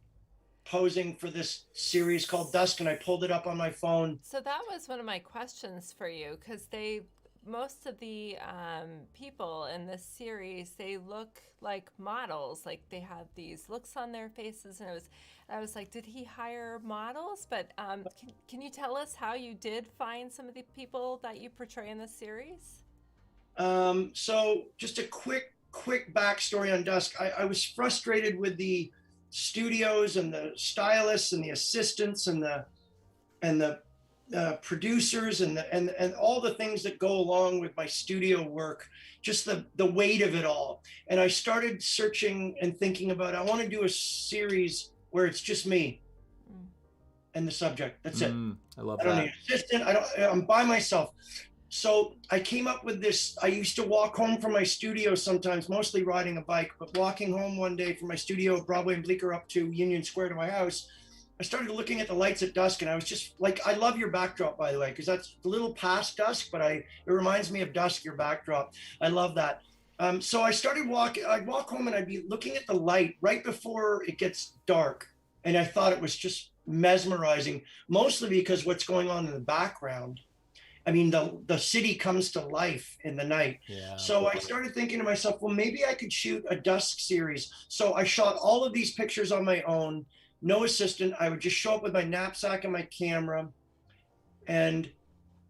posing for this series called Dusk? And I pulled it up on my phone. So that was one of my questions for you, because most of the people in this series, they look like models, like they have these looks on their faces, and I was like, did he hire models? But can you tell us how you did find some of the people that you portray in this series? So just a quick quick backstory on Dusk. I was frustrated with the studios and the stylists and the assistants and the producers and all the things that go along with my studio work, just the weight of it all. And I started searching and thinking about, I want to do a series where it's just me and the subject. That's it. I love I don't that. need an assistant. I'm by myself. So I came up with this. I used to walk home from my studio sometimes, mostly riding a bike, but walking home one day from my studio at Broadway and Bleecker up to Union Square to my house, I started looking at the lights at dusk, and I was just like, I love your backdrop, by the way, because that's a little past dusk, but it reminds me of dusk, your backdrop. I love that. So I started walking. I'd walk home and I'd be looking at the light right before it gets dark. And I thought it was just mesmerizing, mostly because what's going on in the background. I mean, the city comes to life in the night. Yeah. So I started thinking to myself, well, maybe I could shoot a dusk series. So I shot all of these pictures on my own, no assistant. I would just show up with my knapsack and my camera. And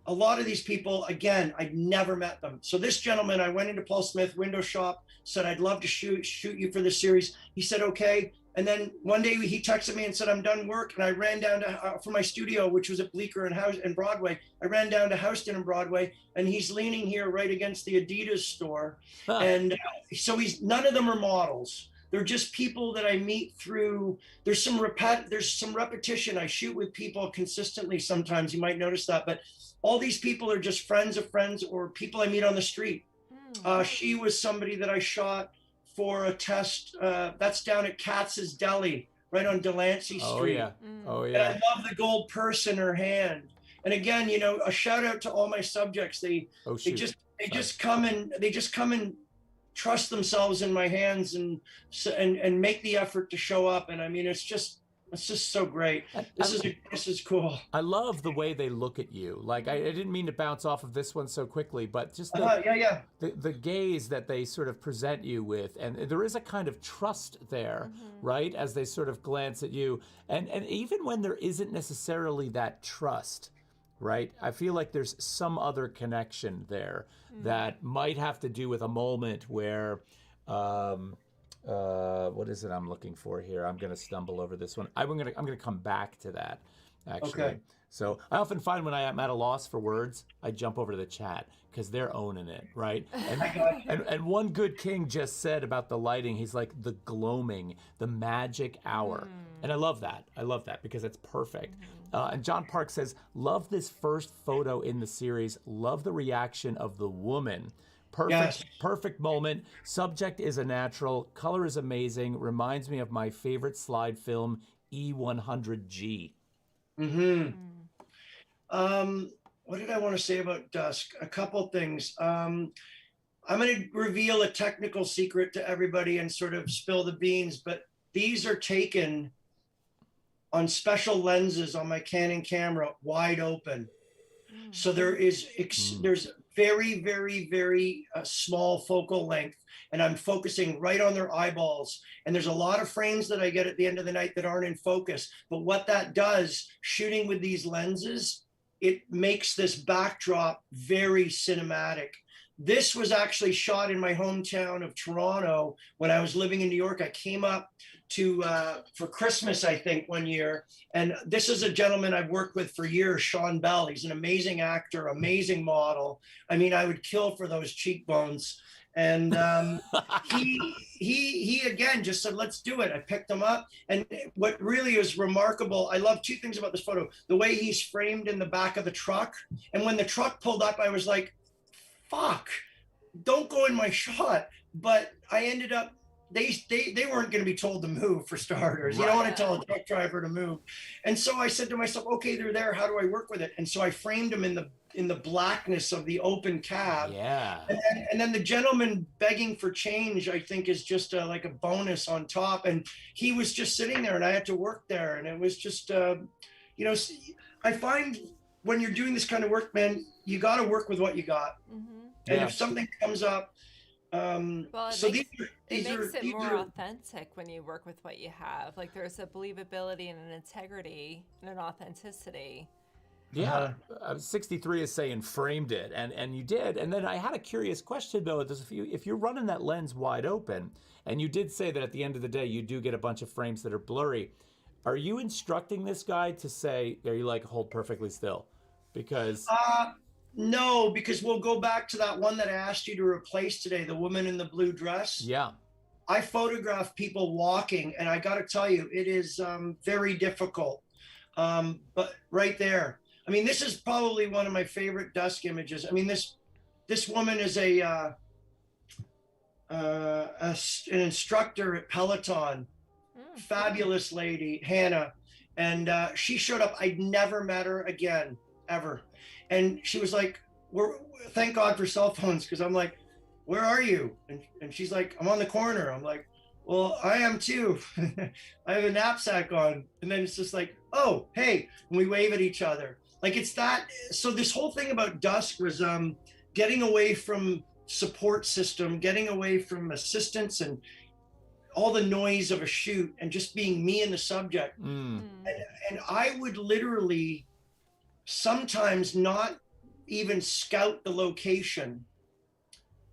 a lot of these people, again, I'd never met them. So this gentleman, I went into Paul Smith window shop, said, I'd love to shoot you for this series. He said, okay. And then one day he texted me and said, I'm done work. And I ran down to for my studio, which was at Bleecker and Broadway. I ran down to Houston and Broadway, and he's leaning here right against the Adidas store. And so none of them are models. They're just people that I meet through. There's some repetition. I shoot with people consistently sometimes. You might notice that, but all these people are just friends of friends or people I meet on the street. She was somebody that I shot for a test that's down at Katz's Deli, right on Delancey Street. Oh And yeah. I love the gold purse in her hand. And again, a shout out to all my subjects. They just come and trust themselves in my hands and make the effort to show up. And I mean, it's just so great. This is cool. I love the way they look at you. Like I didn't mean to bounce off of this one so quickly, but just the gaze that they sort of present you with, and there is a kind of trust there, right? As they sort of glance at you, and even when there isn't necessarily that trust, right? I feel like there's some other connection there that might have to do with a moment where. What is it I'm looking for here? I'm going to stumble over this one. I'm going to come back to that, actually. Okay. So I often find when I'm at a loss for words, I jump over to the chat because they're owning it, right? And one good king just said about the lighting, he's like, the gloaming, the magic hour. And I love that. I love that because it's perfect. And John Park says, love this first photo in the series. Love the reaction of the woman. Perfect moment. Subject is a natural. Color is amazing. Reminds me of my favorite slide film, E100G. What did I want to say about Dusk? A couple things. I'm going to reveal a technical secret to everybody and sort of spill the beans, but these are taken on special lenses on my Canon camera, wide open. So there's very, very, very small focal length, and I'm focusing right on their eyeballs. And there's a lot of frames that I get at the end of the night that aren't in focus. But what that does, shooting with these lenses, it makes this backdrop very cinematic. This was actually shot in my hometown of Toronto when I was living in New York. I came up for Christmas, I think, one year. And this is a gentleman I've worked with for years, Sean Bell. He's an amazing actor, amazing model. I mean, I would kill for those cheekbones. And he again just said, let's do it. I picked him up. And what really is remarkable, I love two things about this photo. The way he's framed in the back of the truck. And when the truck pulled up, I was like, fuck, don't go in my shot. But I ended up, they weren't going to be told to move, for starters. You don't want to tell a truck driver to move. And so I said to myself, okay, they're there. How do I work with it? And so I framed them in the blackness of the open cab. Yeah. And then the gentleman begging for change, I think, is just like a bonus on top. And he was just sitting there, and I had to work there. And it was just, I find when you're doing this kind of work, man, you got to work with what you got. And if something comes up, it makes it more authentic when you work with what you have. Like there's a believability and an integrity and an authenticity Yeah, 63 is saying framed it, and you did. And then I had a curious question though. If you're running that lens wide open, and you did say that at the end of the day you do get a bunch of frames that are blurry, are you instructing this guy to say, are you like hold perfectly still? Because no, because we'll go back to that one that I asked you to replace today, the woman in the blue dress. yeah. I photograph people walking, and I got to tell you, it is very difficult. But right there, I mean, this is probably one of my favorite dusk images. I mean, this woman is an instructor at Peloton, fabulous lady, Hannah, and she showed up. I'd never met her again, ever. And she was like, thank God for cell phones, because I'm like, where are you? And she's like, I'm on the corner. I'm like, well, I am too. I have a knapsack on. And then it's just like, oh, hey, and we wave at each other. Like it's that. So this whole thing about dusk was getting away from support system, getting away from assistance and all the noise of a shoot, and just being me and the subject. And I would literally sometimes not even scout the location.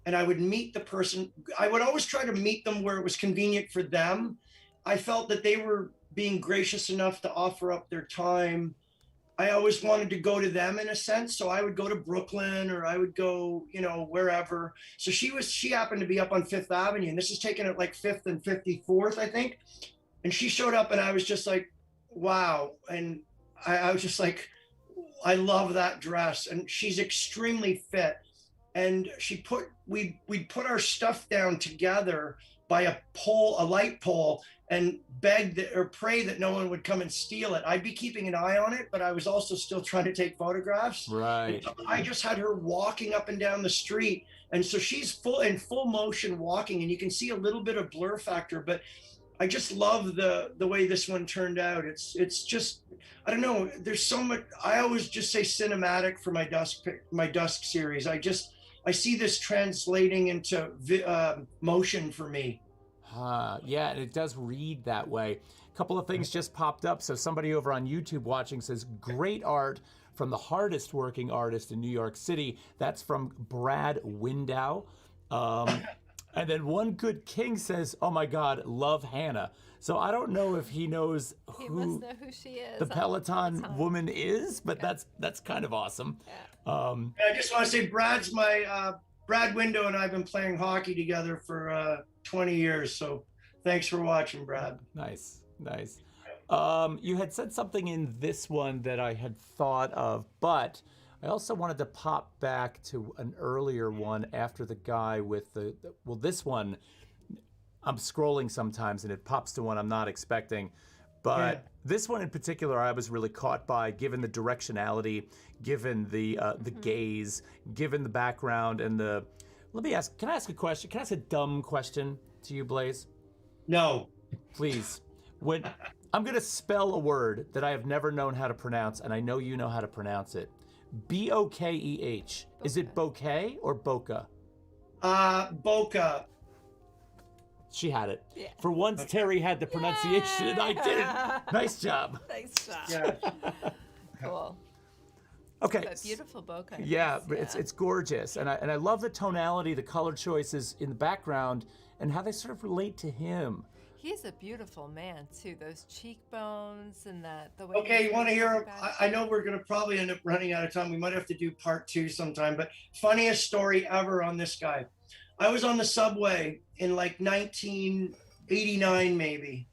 And I would meet the person. I would always try to meet them where it was convenient for them. I felt that they were being gracious enough to offer up their time. I always wanted to go to them in a sense. So I would go to Brooklyn, or I would go, wherever. So she happened to be up on Fifth Avenue, and this is taken at like 5th and 54th, I think. And she showed up, and I was just like, wow. And I was just like, I love that dress. And she's extremely fit. And we'd put our stuff down together by a light pole, and beg or pray that no one would come and steal it. I'd be keeping an eye on it, but I was also still trying to take photographs. Right. I just had her walking up and down the street. And so she's in full motion walking, and you can see a little bit of blur factor, but I just love the way this one turned out. It's just, I don't know. There's so much. I always just say cinematic for my dusk series. I see this translating into motion for me. Yeah, and it does read that way. A couple of things just popped up. So somebody over on YouTube watching says, great art from the hardest working artist in New York City. That's from Brad Window. And then One Good King says, oh my God, love Hannah. So I don't know if he knows He must know who she is. the Peloton woman is, but that's kind of awesome. Yeah. I just want to say Brad's my Brad Window and I've been playing hockey together for 20 years. So thanks for watching, Brad. Nice. You had said something in this one that I had thought of, but I also wanted to pop back to an earlier one after the guy with this one, I'm scrolling sometimes and it pops to one I'm not expecting. But this one in particular, I was really caught by, given the directionality, given the gaze, given the background, and the. Let me ask. Can I ask a question? Can I ask a dumb question to you, Blaise? No. Please. When I'm going to spell a word that I have never known how to pronounce, and I know you know how to pronounce it. Bokeh. Is it bouquet or boca? Boca. She had it. Yeah. For once, Terri had the pronunciation, and I didn't. Nice job. Thanks, Todd. Yeah. Cool. Okay. But beautiful bokeh. Yeah, it's gorgeous, and I love the tonality, the color choices in the background, and how they sort of relate to him. He's a beautiful man too. Those cheekbones and the way. Okay, you want to hear? I know we're going to probably end up running out of time. We might have to do part 2 sometime. But funniest story ever on this guy. I was on the subway in like 1989, maybe.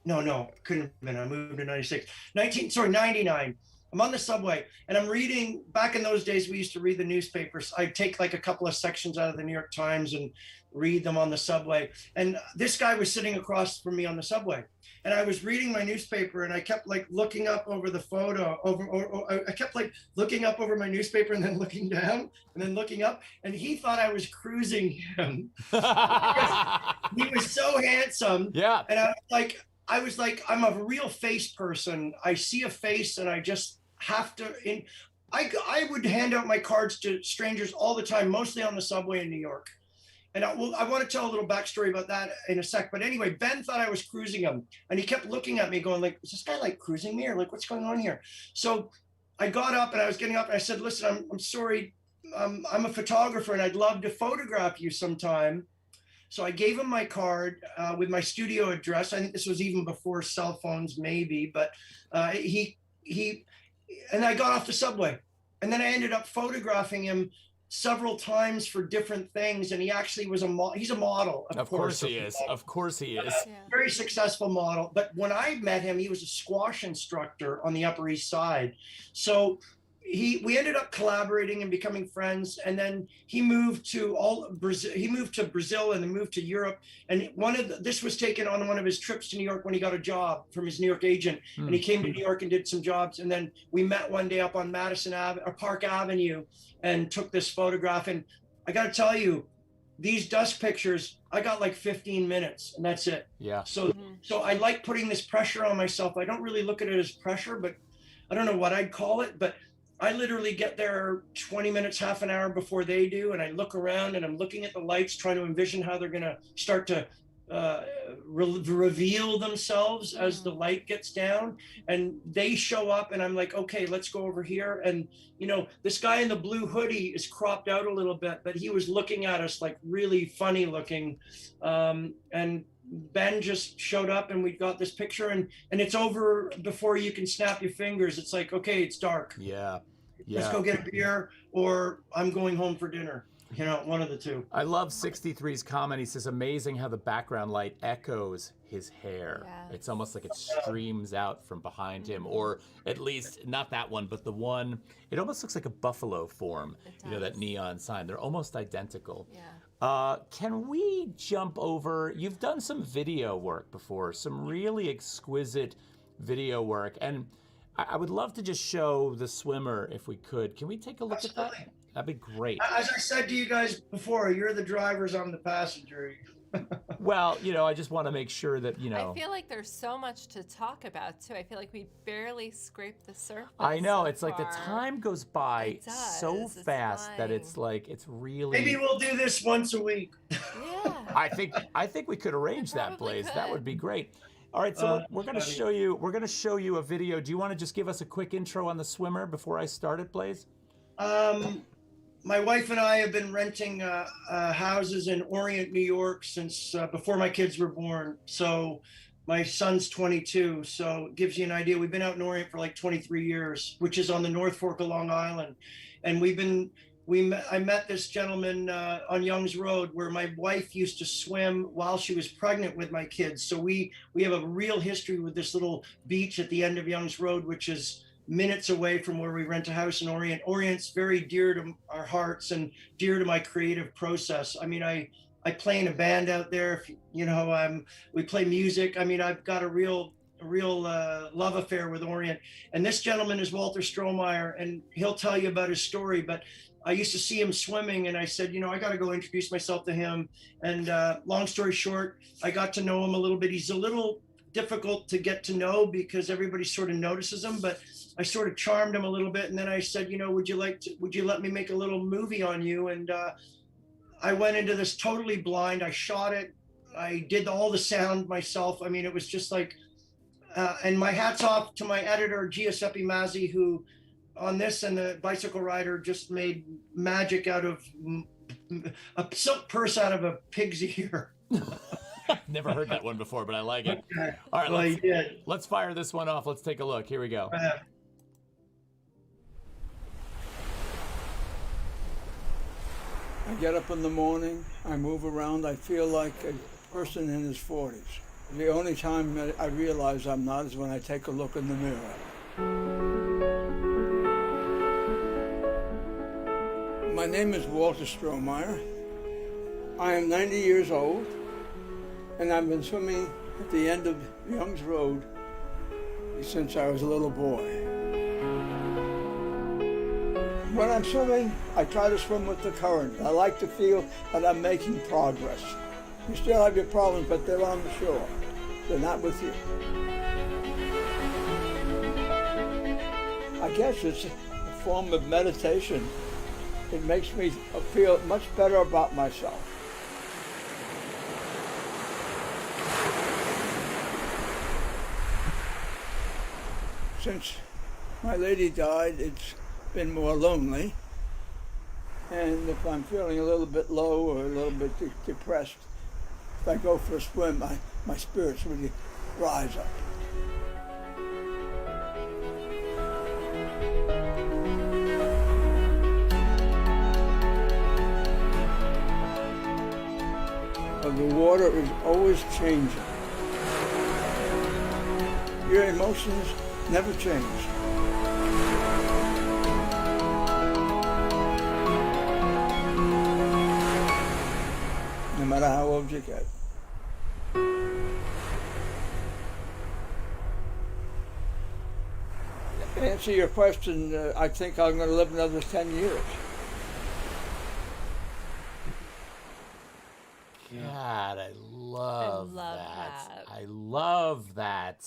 No, couldn't have been. I moved in 96. 99. I'm on the subway and I'm reading. Back in those days, we used to read the newspapers. I'd take like a couple of sections out of the New York Times and read them on the subway. And this guy was sitting across from me on the subway. And I was reading my newspaper and I kept like looking up over the photo I kept like looking up over my newspaper and then looking down and then looking up. And he thought I was cruising him. He was so handsome. Yeah. And I was like, I'm a real face person. I see a face and I just have to, I would hand out my cards to strangers all the time, mostly on the subway in New York. And I want to tell a little backstory about that in a sec. But anyway, Ben thought I was cruising him. And he kept looking at me going like, is this guy like cruising me? Or like, what's going on here? So I got up and I was getting up and I said, listen, I'm sorry. I'm a photographer and I'd love to photograph you sometime. So I gave him my card with my studio address. I think this was even before cell phones, maybe, but and I got off the subway. And then I ended up photographing him several times for different things. And he actually was he's a model. Of course he is. Of course he is. Very successful model. But when I met him, he was a squash instructor on the Upper East Side. So we ended up collaborating and becoming friends, and then he moved to Brazil and then moved to Europe, and this was taken on one of his trips to New York when he got a job from his New York agent, and he came to New York and did some jobs, and then we met one day up on Park Avenue and took this photograph. And I got to tell you, these dust pictures, I got like 15 minutes and that's it. Yeah. So I like putting this pressure on myself. I don't really look at it as pressure, but I don't know what I'd call it, but I literally get there 20 minutes, half an hour before they do. And I look around and I'm looking at the lights, trying to envision how they're going to start to reveal themselves as the light gets down. And they show up and I'm like, okay, let's go over here. And, you know, this guy in the blue hoodie is cropped out a little bit, but he was looking at us like really funny looking. And Ben just showed up and we got this picture, and it's over before you can snap your fingers. It's like, okay, it's dark. Yeah. Let's go get a beer, or I'm going home for dinner. You know, one of the two. I love 63's comment. He says, amazing how the background light echoes his hair. Yeah. It's almost like it streams out from behind him, or at least not that one, but the one, it almost looks like a buffalo form, you know, that neon sign. They're almost identical. Yeah. Can we jump over, you've done some video work before, some really exquisite video work, and I would love to just show the swimmer if we could. Can we take a look at that? That'd be great. As I said to you guys before, you're the drivers, I'm the passenger. Well, you know, I just want to make sure that, you know. I feel like there's so much to talk about, too. I feel like we barely scraped the surface. I know. So it's like the time goes by so fast that it's like, it's really. Maybe we'll do this once a week. Yeah. I think we could arrange that, Blaise. That would be great. All right, so we're going to show you. We're going to show you a video. Do you want to just give us a quick intro on the swimmer before I start it, Blaise? My wife and I have been renting houses in Orient, New York since before my kids were born. So my son's 22, so it gives you an idea. We've been out in Orient for like 23 years, which is on the North Fork of Long Island. And I met this gentleman on Young's Road where my wife used to swim while she was pregnant with my kids. So we have a real history with this little beach at the end of Young's Road, which is minutes away from where we rent a house in Orient. Orient's very dear to our hearts and dear to my creative process. I mean, I play in a band out there. You know, we play music. I mean, I've got a real love affair with Orient. And this gentleman is Walter Strohmeyer, and he'll tell you about his story. But I used to see him swimming, and I said, you know, I got to go introduce myself to him. And long story short, I got to know him a little bit. He's a little difficult to get to know because everybody sort of notices him, but I sort of charmed him a little bit. And then I said, you know, would you let me make a little movie on you? And I went into this totally blind. I shot it. I did all the sound myself. I mean, it was just like, and my hat's off to my editor, Giuseppe Mazzi, who on this and the Bicycle Rider just made magic out of a silk purse out of a pig's ear. Never heard that one before, but I like it. Okay. All right, Well, let's fire this one off. Let's take a look. Here we go. I get up in the morning, I move around, I feel like a person in his 40s. The only time that I realize I'm not is when I take a look in the mirror. My name is Walter Strohmeyer. I am 90 years old, and I've been swimming at the end of Young's Road since I was a little boy. When I'm swimming, I try to swim with the current. I like to feel that I'm making progress. You still have your problems, but they're on the shore. They're not with you. I guess it's a form of meditation. It makes me feel much better about myself. Since my lady died, it's been more lonely. And if I'm feeling a little bit low or a little bit depressed, if I go for a swim, my spirits really rise up. But the water is always changing. Your emotions never change. No matter how old you get. To answer your question, I think I'm going to live another 10 years. God, I love that. I love that.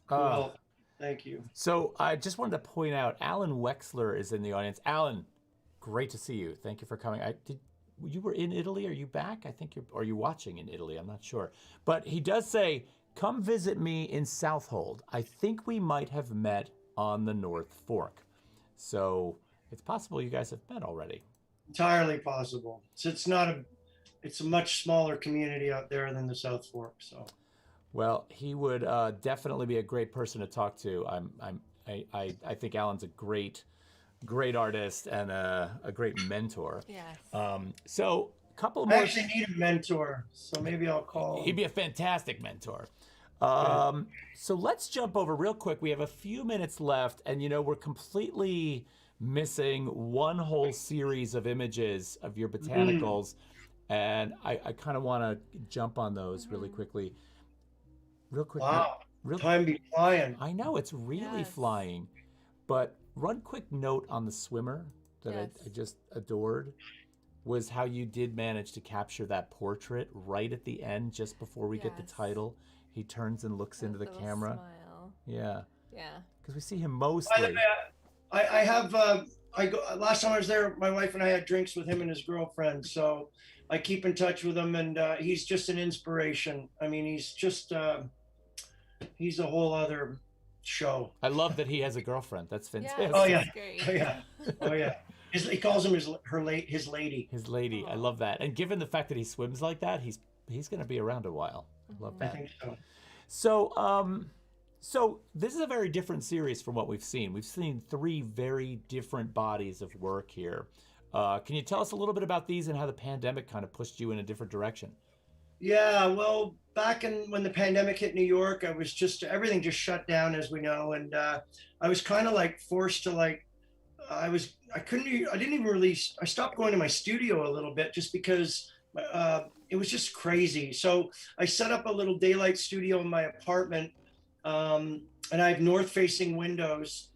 Cool. Thank you. So I just wanted to point out, Alan Wexler is in the audience. Alan, great to see you. Thank you for coming. You were in Italy? Are you back? I think are you watching in Italy? I'm not sure. But he does say, come visit me in Southold. I think we might have met on the North Fork. So it's possible you guys have met already. Entirely possible. So it's a much smaller community out there than the South Fork. So, well, he would definitely be a great person to talk to. I think Alan's a great artist and a great mentor. Yes. So a couple I more. actually need a mentor, so maybe I'll call him. He'd be a fantastic mentor. So let's jump over real quick. We have a few minutes left, and we're completely missing one whole series of images of your botanicals, and I kind of want to jump on those really quickly. Real quick. Wow. Time be flying. I know, it's really flying. But one quick note on the swimmer that I just adored was how you did manage to capture that portrait right at the end, just before we get the title. He turns and looks into the camera. Smile. Yeah. Yeah. Because we see him mostly. By the way, I have last time I was there, my wife and I had drinks with him and his girlfriend, so I keep in touch with him, and he's just an inspiration. I mean, he's a whole other show. I love that he has a girlfriend. That's fantastic. Oh yeah. Great. Oh yeah. Oh yeah. He calls him his lady. His lady. I love that. And given the fact that he swims like that, he's going to be around a while. I love that. I think so. So this is a very different series from what we've seen. We've seen 3 very different bodies of work here. Can you tell us a little bit about these and how the pandemic kind of pushed you in a different direction? Yeah, well, back when the pandemic hit New York, everything just shut down, as we know, and I was kind of like forced to I didn't even release. I stopped going to my studio a little bit just because it was just crazy. So I set up a little daylight studio in my apartment, and I have north-facing windows,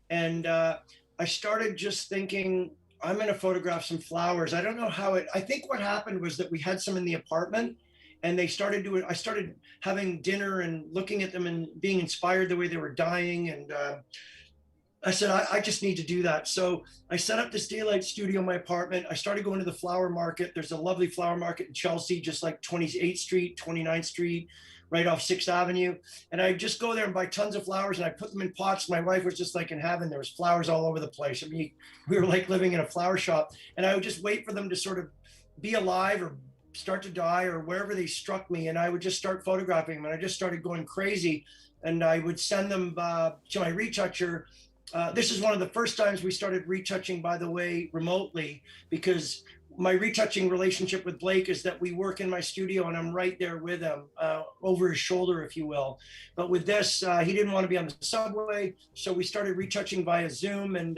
and I started just thinking, I'm going to photograph some flowers. I don't know how I think what happened was that we had some in the apartment, and I started having dinner and looking at them and being inspired the way they were dying. And I said, I just need to do that. So I set up this daylight studio in my apartment. I started going to the flower market. There's a lovely flower market in Chelsea, just like 28th Street, 29th Street, right off 6th Avenue. And I just go there and buy tons of flowers, and I put them in pots. My wife was just like in heaven. There was flowers all over the place. I mean, we were like living in a flower shop, and I would just wait for them to sort of be alive or start to die or wherever they struck me. And I would just start photographing them, and I just started going crazy. And I would send them to my retoucher. This is one of the first times we started retouching, by the way, remotely, because my retouching relationship with Blake is that we work in my studio and I'm right there with him, over his shoulder, if you will. But with this, he didn't want to be on the subway, so we started retouching via Zoom, and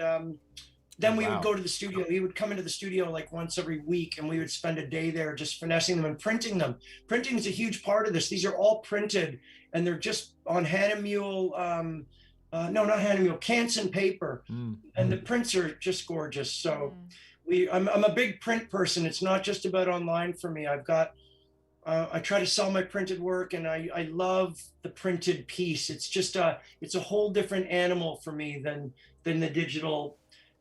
then we would go to the studio. He would come into the studio like once every week, and we would spend a day there just finessing them and printing them. Printing is a huge part of this. These are all printed, and they're just on Hahnemühle, no, not Hahnemühle, Canson paper, and the prints are just gorgeous. So I'm a big print person. It's not just about online for me. I've got, I try to sell my printed work, and I love the printed piece. It's just it's a whole different animal for me than the digital,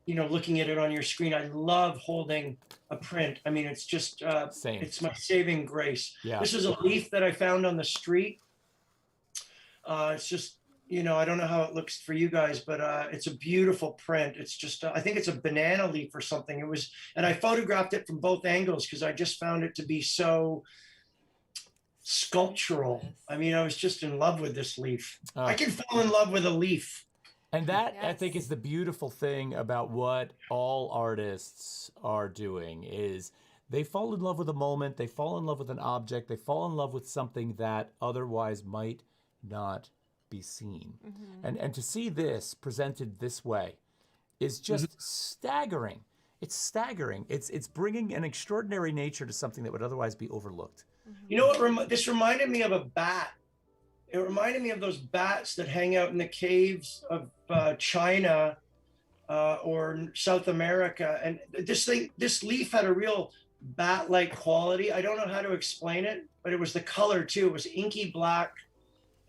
looking at it on your screen. I love holding a print. I mean, it's just, Same. It's my saving grace. Yeah. This is a leaf that I found on the street. It's just I don't know how it looks for you guys, but it's a beautiful print. It's just, I think it's a banana leaf or something. And I photographed it from both angles because I just found it to be so sculptural. I mean, I was just in love with this leaf. I can fall in love with a leaf. And that, I think, is the beautiful thing about what all artists are doing is they fall in love with a moment, they fall in love with an object, they fall in love with something that otherwise might not be seen. And to see this presented this way is just staggering. It's staggering. It's bringing an extraordinary nature to something that would otherwise be overlooked. You know what? This reminded me of a bat. It reminded me of those bats that hang out in the caves of China or South America. And this leaf had a real bat-like quality. I don't know how to explain it, but it was the color too. It was inky black.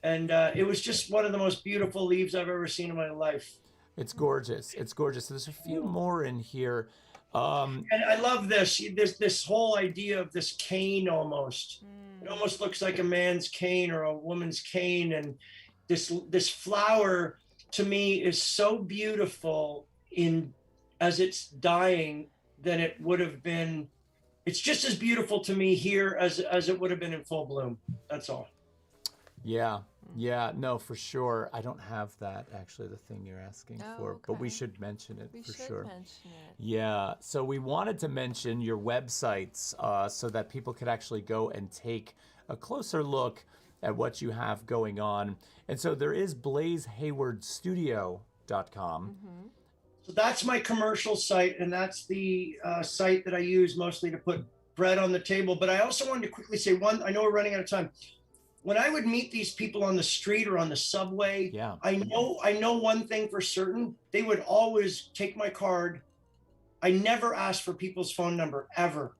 And it was just one of the most beautiful leaves I've ever seen in my life. It's gorgeous. It's gorgeous. So there's a few more in here. And I love this. There's this whole idea of this cane almost. It almost looks like a man's cane or a woman's cane. And this flower to me is so beautiful as it's dying than it would have been. It's just as beautiful to me here as it would have been in full bloom. That's all. Yeah, no, for sure. I don't have that, actually, the thing you're asking for, but we should mention it for sure. Mention it. Yeah, so we wanted to mention your websites so that people could actually go and take a closer look at what you have going on. And so there is BlaiseHaywardStudio.com. So that's my commercial site, and that's the site that I use mostly to put bread on the table. But I also wanted to quickly say I know we're running out of time. When I would meet these people on the street or on the subway, I know one thing for certain. They would always take my card. I never asked for people's phone number, ever.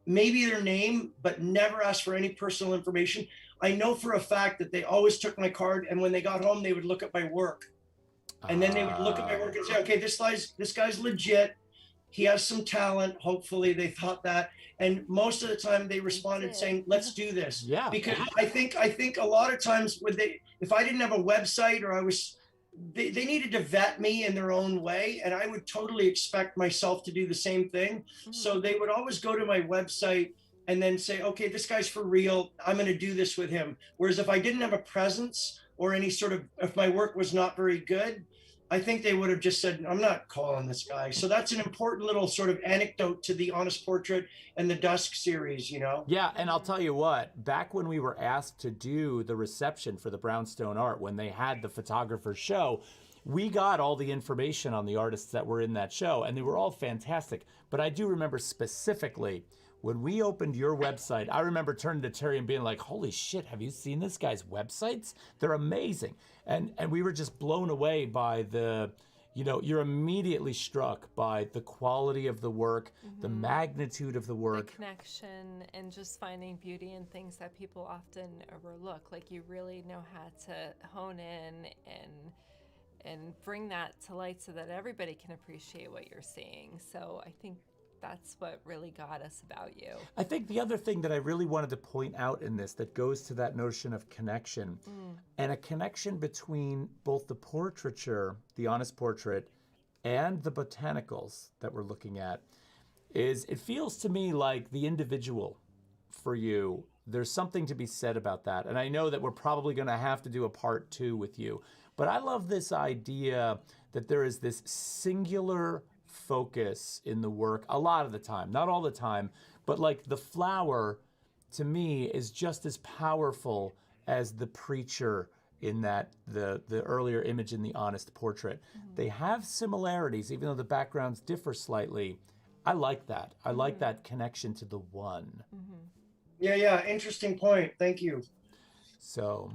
Maybe their name, but never asked for any personal information. I know for a fact that they always took my card, and when they got home, they would look at my work. And then they would look at my work and say, okay, this guy's legit. He has some talent. Hopefully they thought that. And most of the time they responded saying, let's do this. Yeah. Because I think a lot of times if I didn't have a website or they needed to vet me in their own way. And I would totally expect myself to do the same thing. So they would always go to my website and then say, okay, this guy's for real. I'm going to do this with him. Whereas if I didn't have a presence or if my work was not very good, I think they would have just said, I'm not calling this guy. So that's an important little sort of anecdote to the Honest Portrait and the Dusk series, Yeah, and I'll tell you what, back when we were asked to do the reception for the Brownstone Art, when they had the photographer show, we got all the information on the artists that were in that show, and they were all fantastic. But I do remember specifically, when we opened your website, I remember turning to Terri and being like, holy shit, have you seen this guy's websites? They're amazing. And we were just blown away by you're immediately struck by the quality of the work, the magnitude of the work. The connection and just finding beauty in things that people often overlook. Like you really know how to hone in and bring that to light so that everybody can appreciate what you're seeing. So I think that's what really got us about you. I think the other thing that I really wanted to point out in this that goes to that notion of connection and a connection between both the portraiture, the Honest Portrait, and the botanicals that we're looking at is it feels to me like the individual for you, there's something to be said about that. And I know that we're probably going to have to do a part 2 with you, but I love this idea that there is this singular focus in the work a lot of the time, not all the time, but like the flower to me is just as powerful as the preacher in that the earlier image in the Honest Portrait. They have similarities, even though the backgrounds differ slightly. I like that. I like that connection to the one. Yeah, interesting point. Thank you. So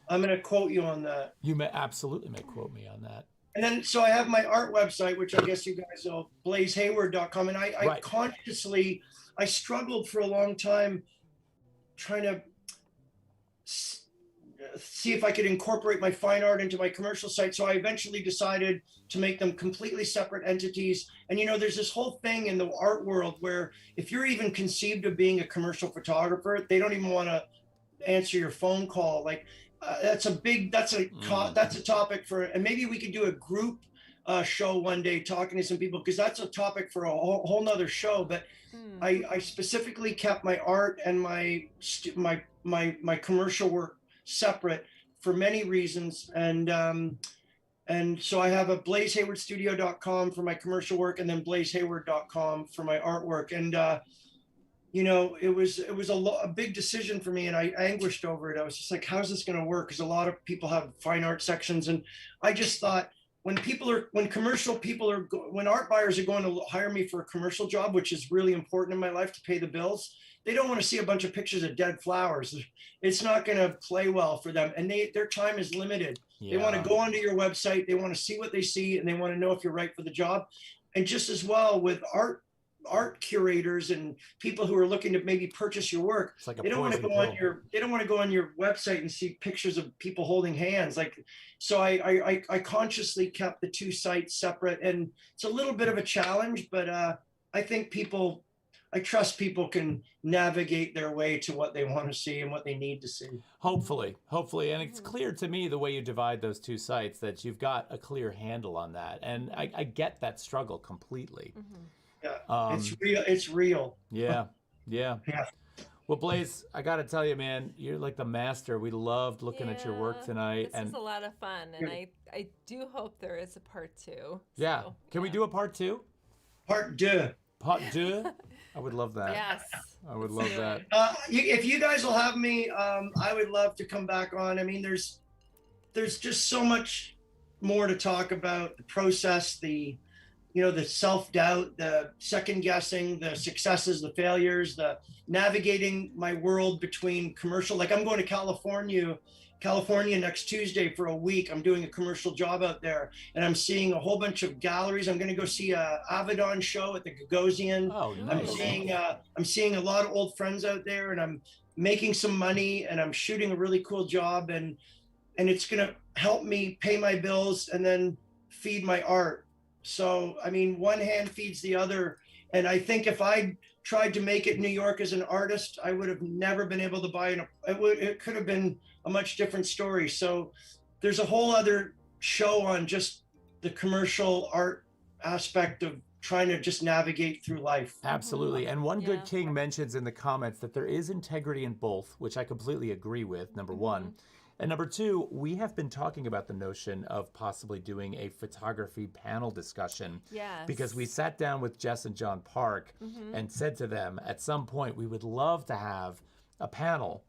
I'm going to quote you on that. You may quote me on that. And then, so I have my art website, which I guess you guys know, BlaiseHayward.com. And I consciously, I struggled for a long time trying to see if I could incorporate my fine art into my commercial site. So I eventually decided to make them completely separate entities. And, there's this whole thing in the art world where if you're even conceived of being a commercial photographer, they don't even want to answer your phone call. Like, that's a topic for, and maybe we could do a group show one day talking to some people, because that's a topic for a whole nother show. But I specifically kept my art and my commercial work separate for many reasons. And so I have a blaisehaywardstudio.com for my commercial work, and then blaisehayward.com for my artwork. And you know, it was a big decision for me, and I anguished over it. I was just like, how's this going to work? Because a lot of people have fine art sections, and I just thought, when art buyers are going to hire me for a commercial job, which is really important in my life to pay the bills, they don't want to see a bunch of pictures of dead flowers. It's not going to play well for them, and their time is limited. Yeah. They want to go onto your website, they want to see what they see, and they want to know if you're right for the job. And just as well with art curators and people who are looking to maybe purchase your work, like they don't want to go on your website and see pictures of people holding hands. Like, so I consciously kept the two sites separate, and it's a little bit of a challenge, but I think I trust people can navigate their way to what they want to see and what they need to see. Hopefully. And it's clear to me, the way you divide those two sites, that you've got a clear handle on that. And I get that struggle completely. Yeah, it's real. Yeah. Well, Blaise, I got to tell you, man, you're like the master. We loved looking at your work tonight. This is a lot of fun. And I do hope there is a part 2. Yeah. So, Can we do a part 2? Part 2. Part 2? I would love that. Yes. I would love that. If you guys will have me, I would love to come back on. I mean, there's just so much more to talk about. The process, the self-doubt, the second guessing, the successes, the failures, the navigating my world between commercial. Like, I'm going to California next Tuesday for a week. I'm doing a commercial job out there, and I'm seeing a whole bunch of galleries. I'm going to go see a Avedon show at the Gagosian. Oh, nice. I'm seeing a lot of old friends out there, and I'm making some money, and I'm shooting a really cool job, and it's going to help me pay my bills and then feed my art. So, I mean, one hand feeds the other. And I think if I tried to make it in New York as an artist, I would have never been able to buy it could have been a much different story. So there's a whole other show on just the commercial art aspect of trying to just navigate through life. Absolutely. And one good king mentions in the comments that there is integrity in both, which I completely agree with, number one. And number two, we have been talking about the notion of possibly doing a photography panel discussion. Yes. Because we sat down with Jess and John Park and said to them, at some point, we would love to have a panel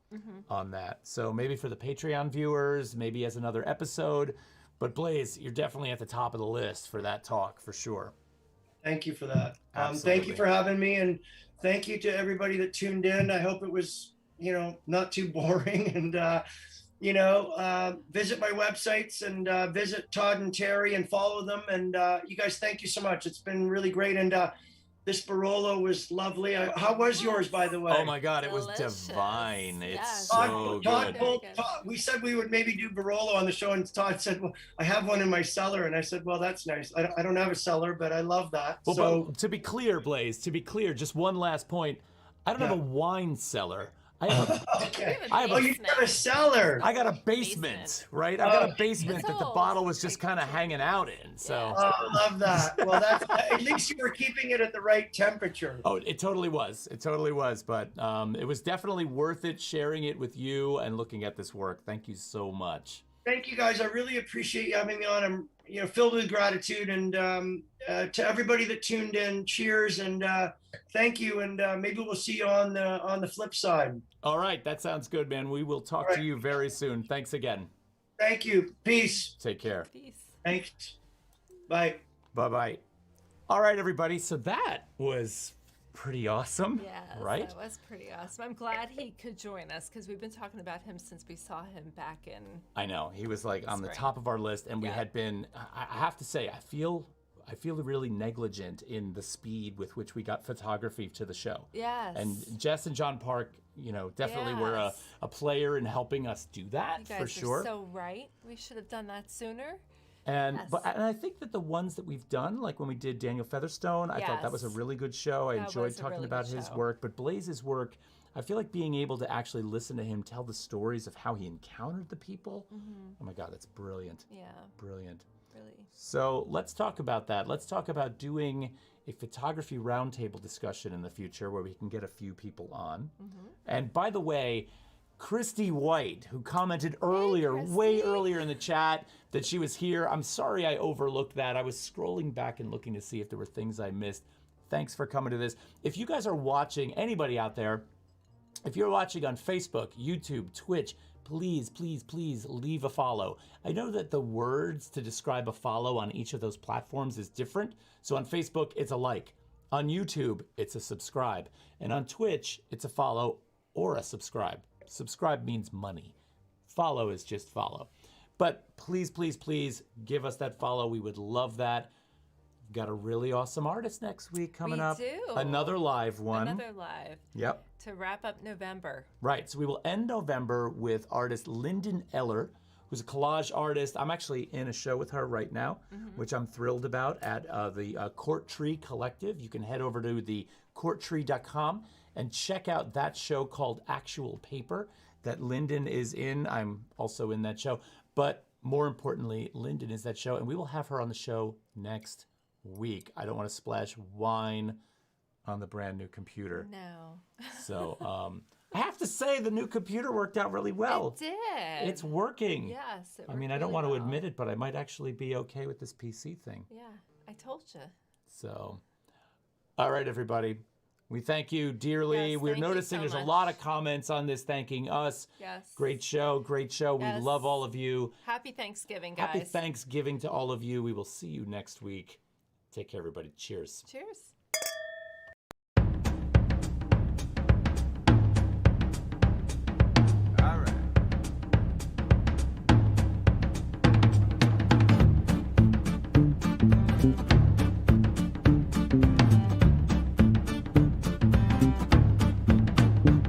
on that. So maybe for the Patreon viewers, maybe as another episode. But Blaise, you're definitely at the top of the list for that talk, for sure. Thank you for that. Thank you for having me. And thank you to everybody that tuned in. I hope it was, not too boring. And, visit my websites and visit Todd and Terri and follow them. And you guys, thank you so much. It's been really great. And this Barolo was lovely. How was yours, by the way? Oh my God, it was divine. It's so good. Todd, we said we would maybe do Barolo on the show, and Todd said, well, I have one in my cellar. And I said, well, that's nice. I don't have a cellar, but I love that. Well, but to be clear, Blaise, just one last point. I don't have a wine cellar. I have you got a cellar. I got a basement, right? I got a basement that the bottle was just kind of hanging out in. So. Oh, I love that. Well, at least you were keeping it at the right temperature. Oh, it totally was. But it was definitely worth it sharing it with you and looking at this work. Thank you so much. Thank you, guys. I really appreciate you having me on. I'm filled with gratitude, and to everybody that tuned in, cheers, and thank you. And maybe we'll see you on the flip side. All right, that sounds good, man. We will talk to you very soon. Thanks again. Thank you. Peace. Take care. Peace. Thanks. Bye. Bye-bye. All right, everybody. So that was pretty awesome, right? That was pretty awesome. I'm glad he could join us, because we've been talking about him since we saw him back in. I know. He was like on the top of our list, and we had been, I have to say, I feel really negligent in the speed with which we got photography to the show. Yes. And Jess and John Park, definitely were a player in helping us do that, for sure. You guys are so right. We should have done that sooner. And I think that the ones that we've done, like when we did Daniel Featherstone, I thought that was a really good show. I enjoyed talking about his work. But Blaise's work, I feel like being able to actually listen to him tell the stories of how he encountered the people. Oh my God, that's brilliant. Yeah, Brilliant. really. So let's talk about that. Let's talk about doing a photography roundtable discussion in the future where we can get a few people on. And by the way, Christy White, who commented earlier, way Christy. earlier in the chat that she was here. I'm sorry I overlooked that. I was scrolling back and looking to see if there were things I missed. Thanks for coming to this. If you guys are watching, anybody out there, if you're watching on Facebook, YouTube, Twitch, please, please, please leave a follow. I know that the words to describe a follow on each of those platforms is different. So on Facebook, it's a like. On YouTube, it's a subscribe. And on Twitch, it's a follow or a subscribe. Subscribe means money. Follow is just follow. But please, please, please give us that follow. We would love that. We've got a really awesome artist next week coming up. We do. Another live one. Another live. Yep. To wrap up November. Right. So we will end November with artist Lyndon Eller, who's a collage artist. I'm actually in a show with her right now, which I'm thrilled about at the Court Tree Collective. You can head over to the courttree.com and check out that show called Actual Paper that Lyndon is in. I'm also in that show. But more importantly, Lyndon is that show, and we will have her on the show next week. I don't want to splash wine on the brand new computer. No. So I have to say the new computer worked out really well. It did. It's working. Yes. It I mean, worked I don't really want to well. admit it, but I might actually be okay with this PC thing. Yeah, I told you. So, all right, everybody. We thank you dearly. Yes, We're thank you noticing so there's a much. lot of comments on this thanking us. Yes. Great show, great show. We Yes. love all of you. Happy Thanksgiving, guys. Happy Thanksgiving to all of you. We will see you next week. Take care, everybody. Cheers. Cheers.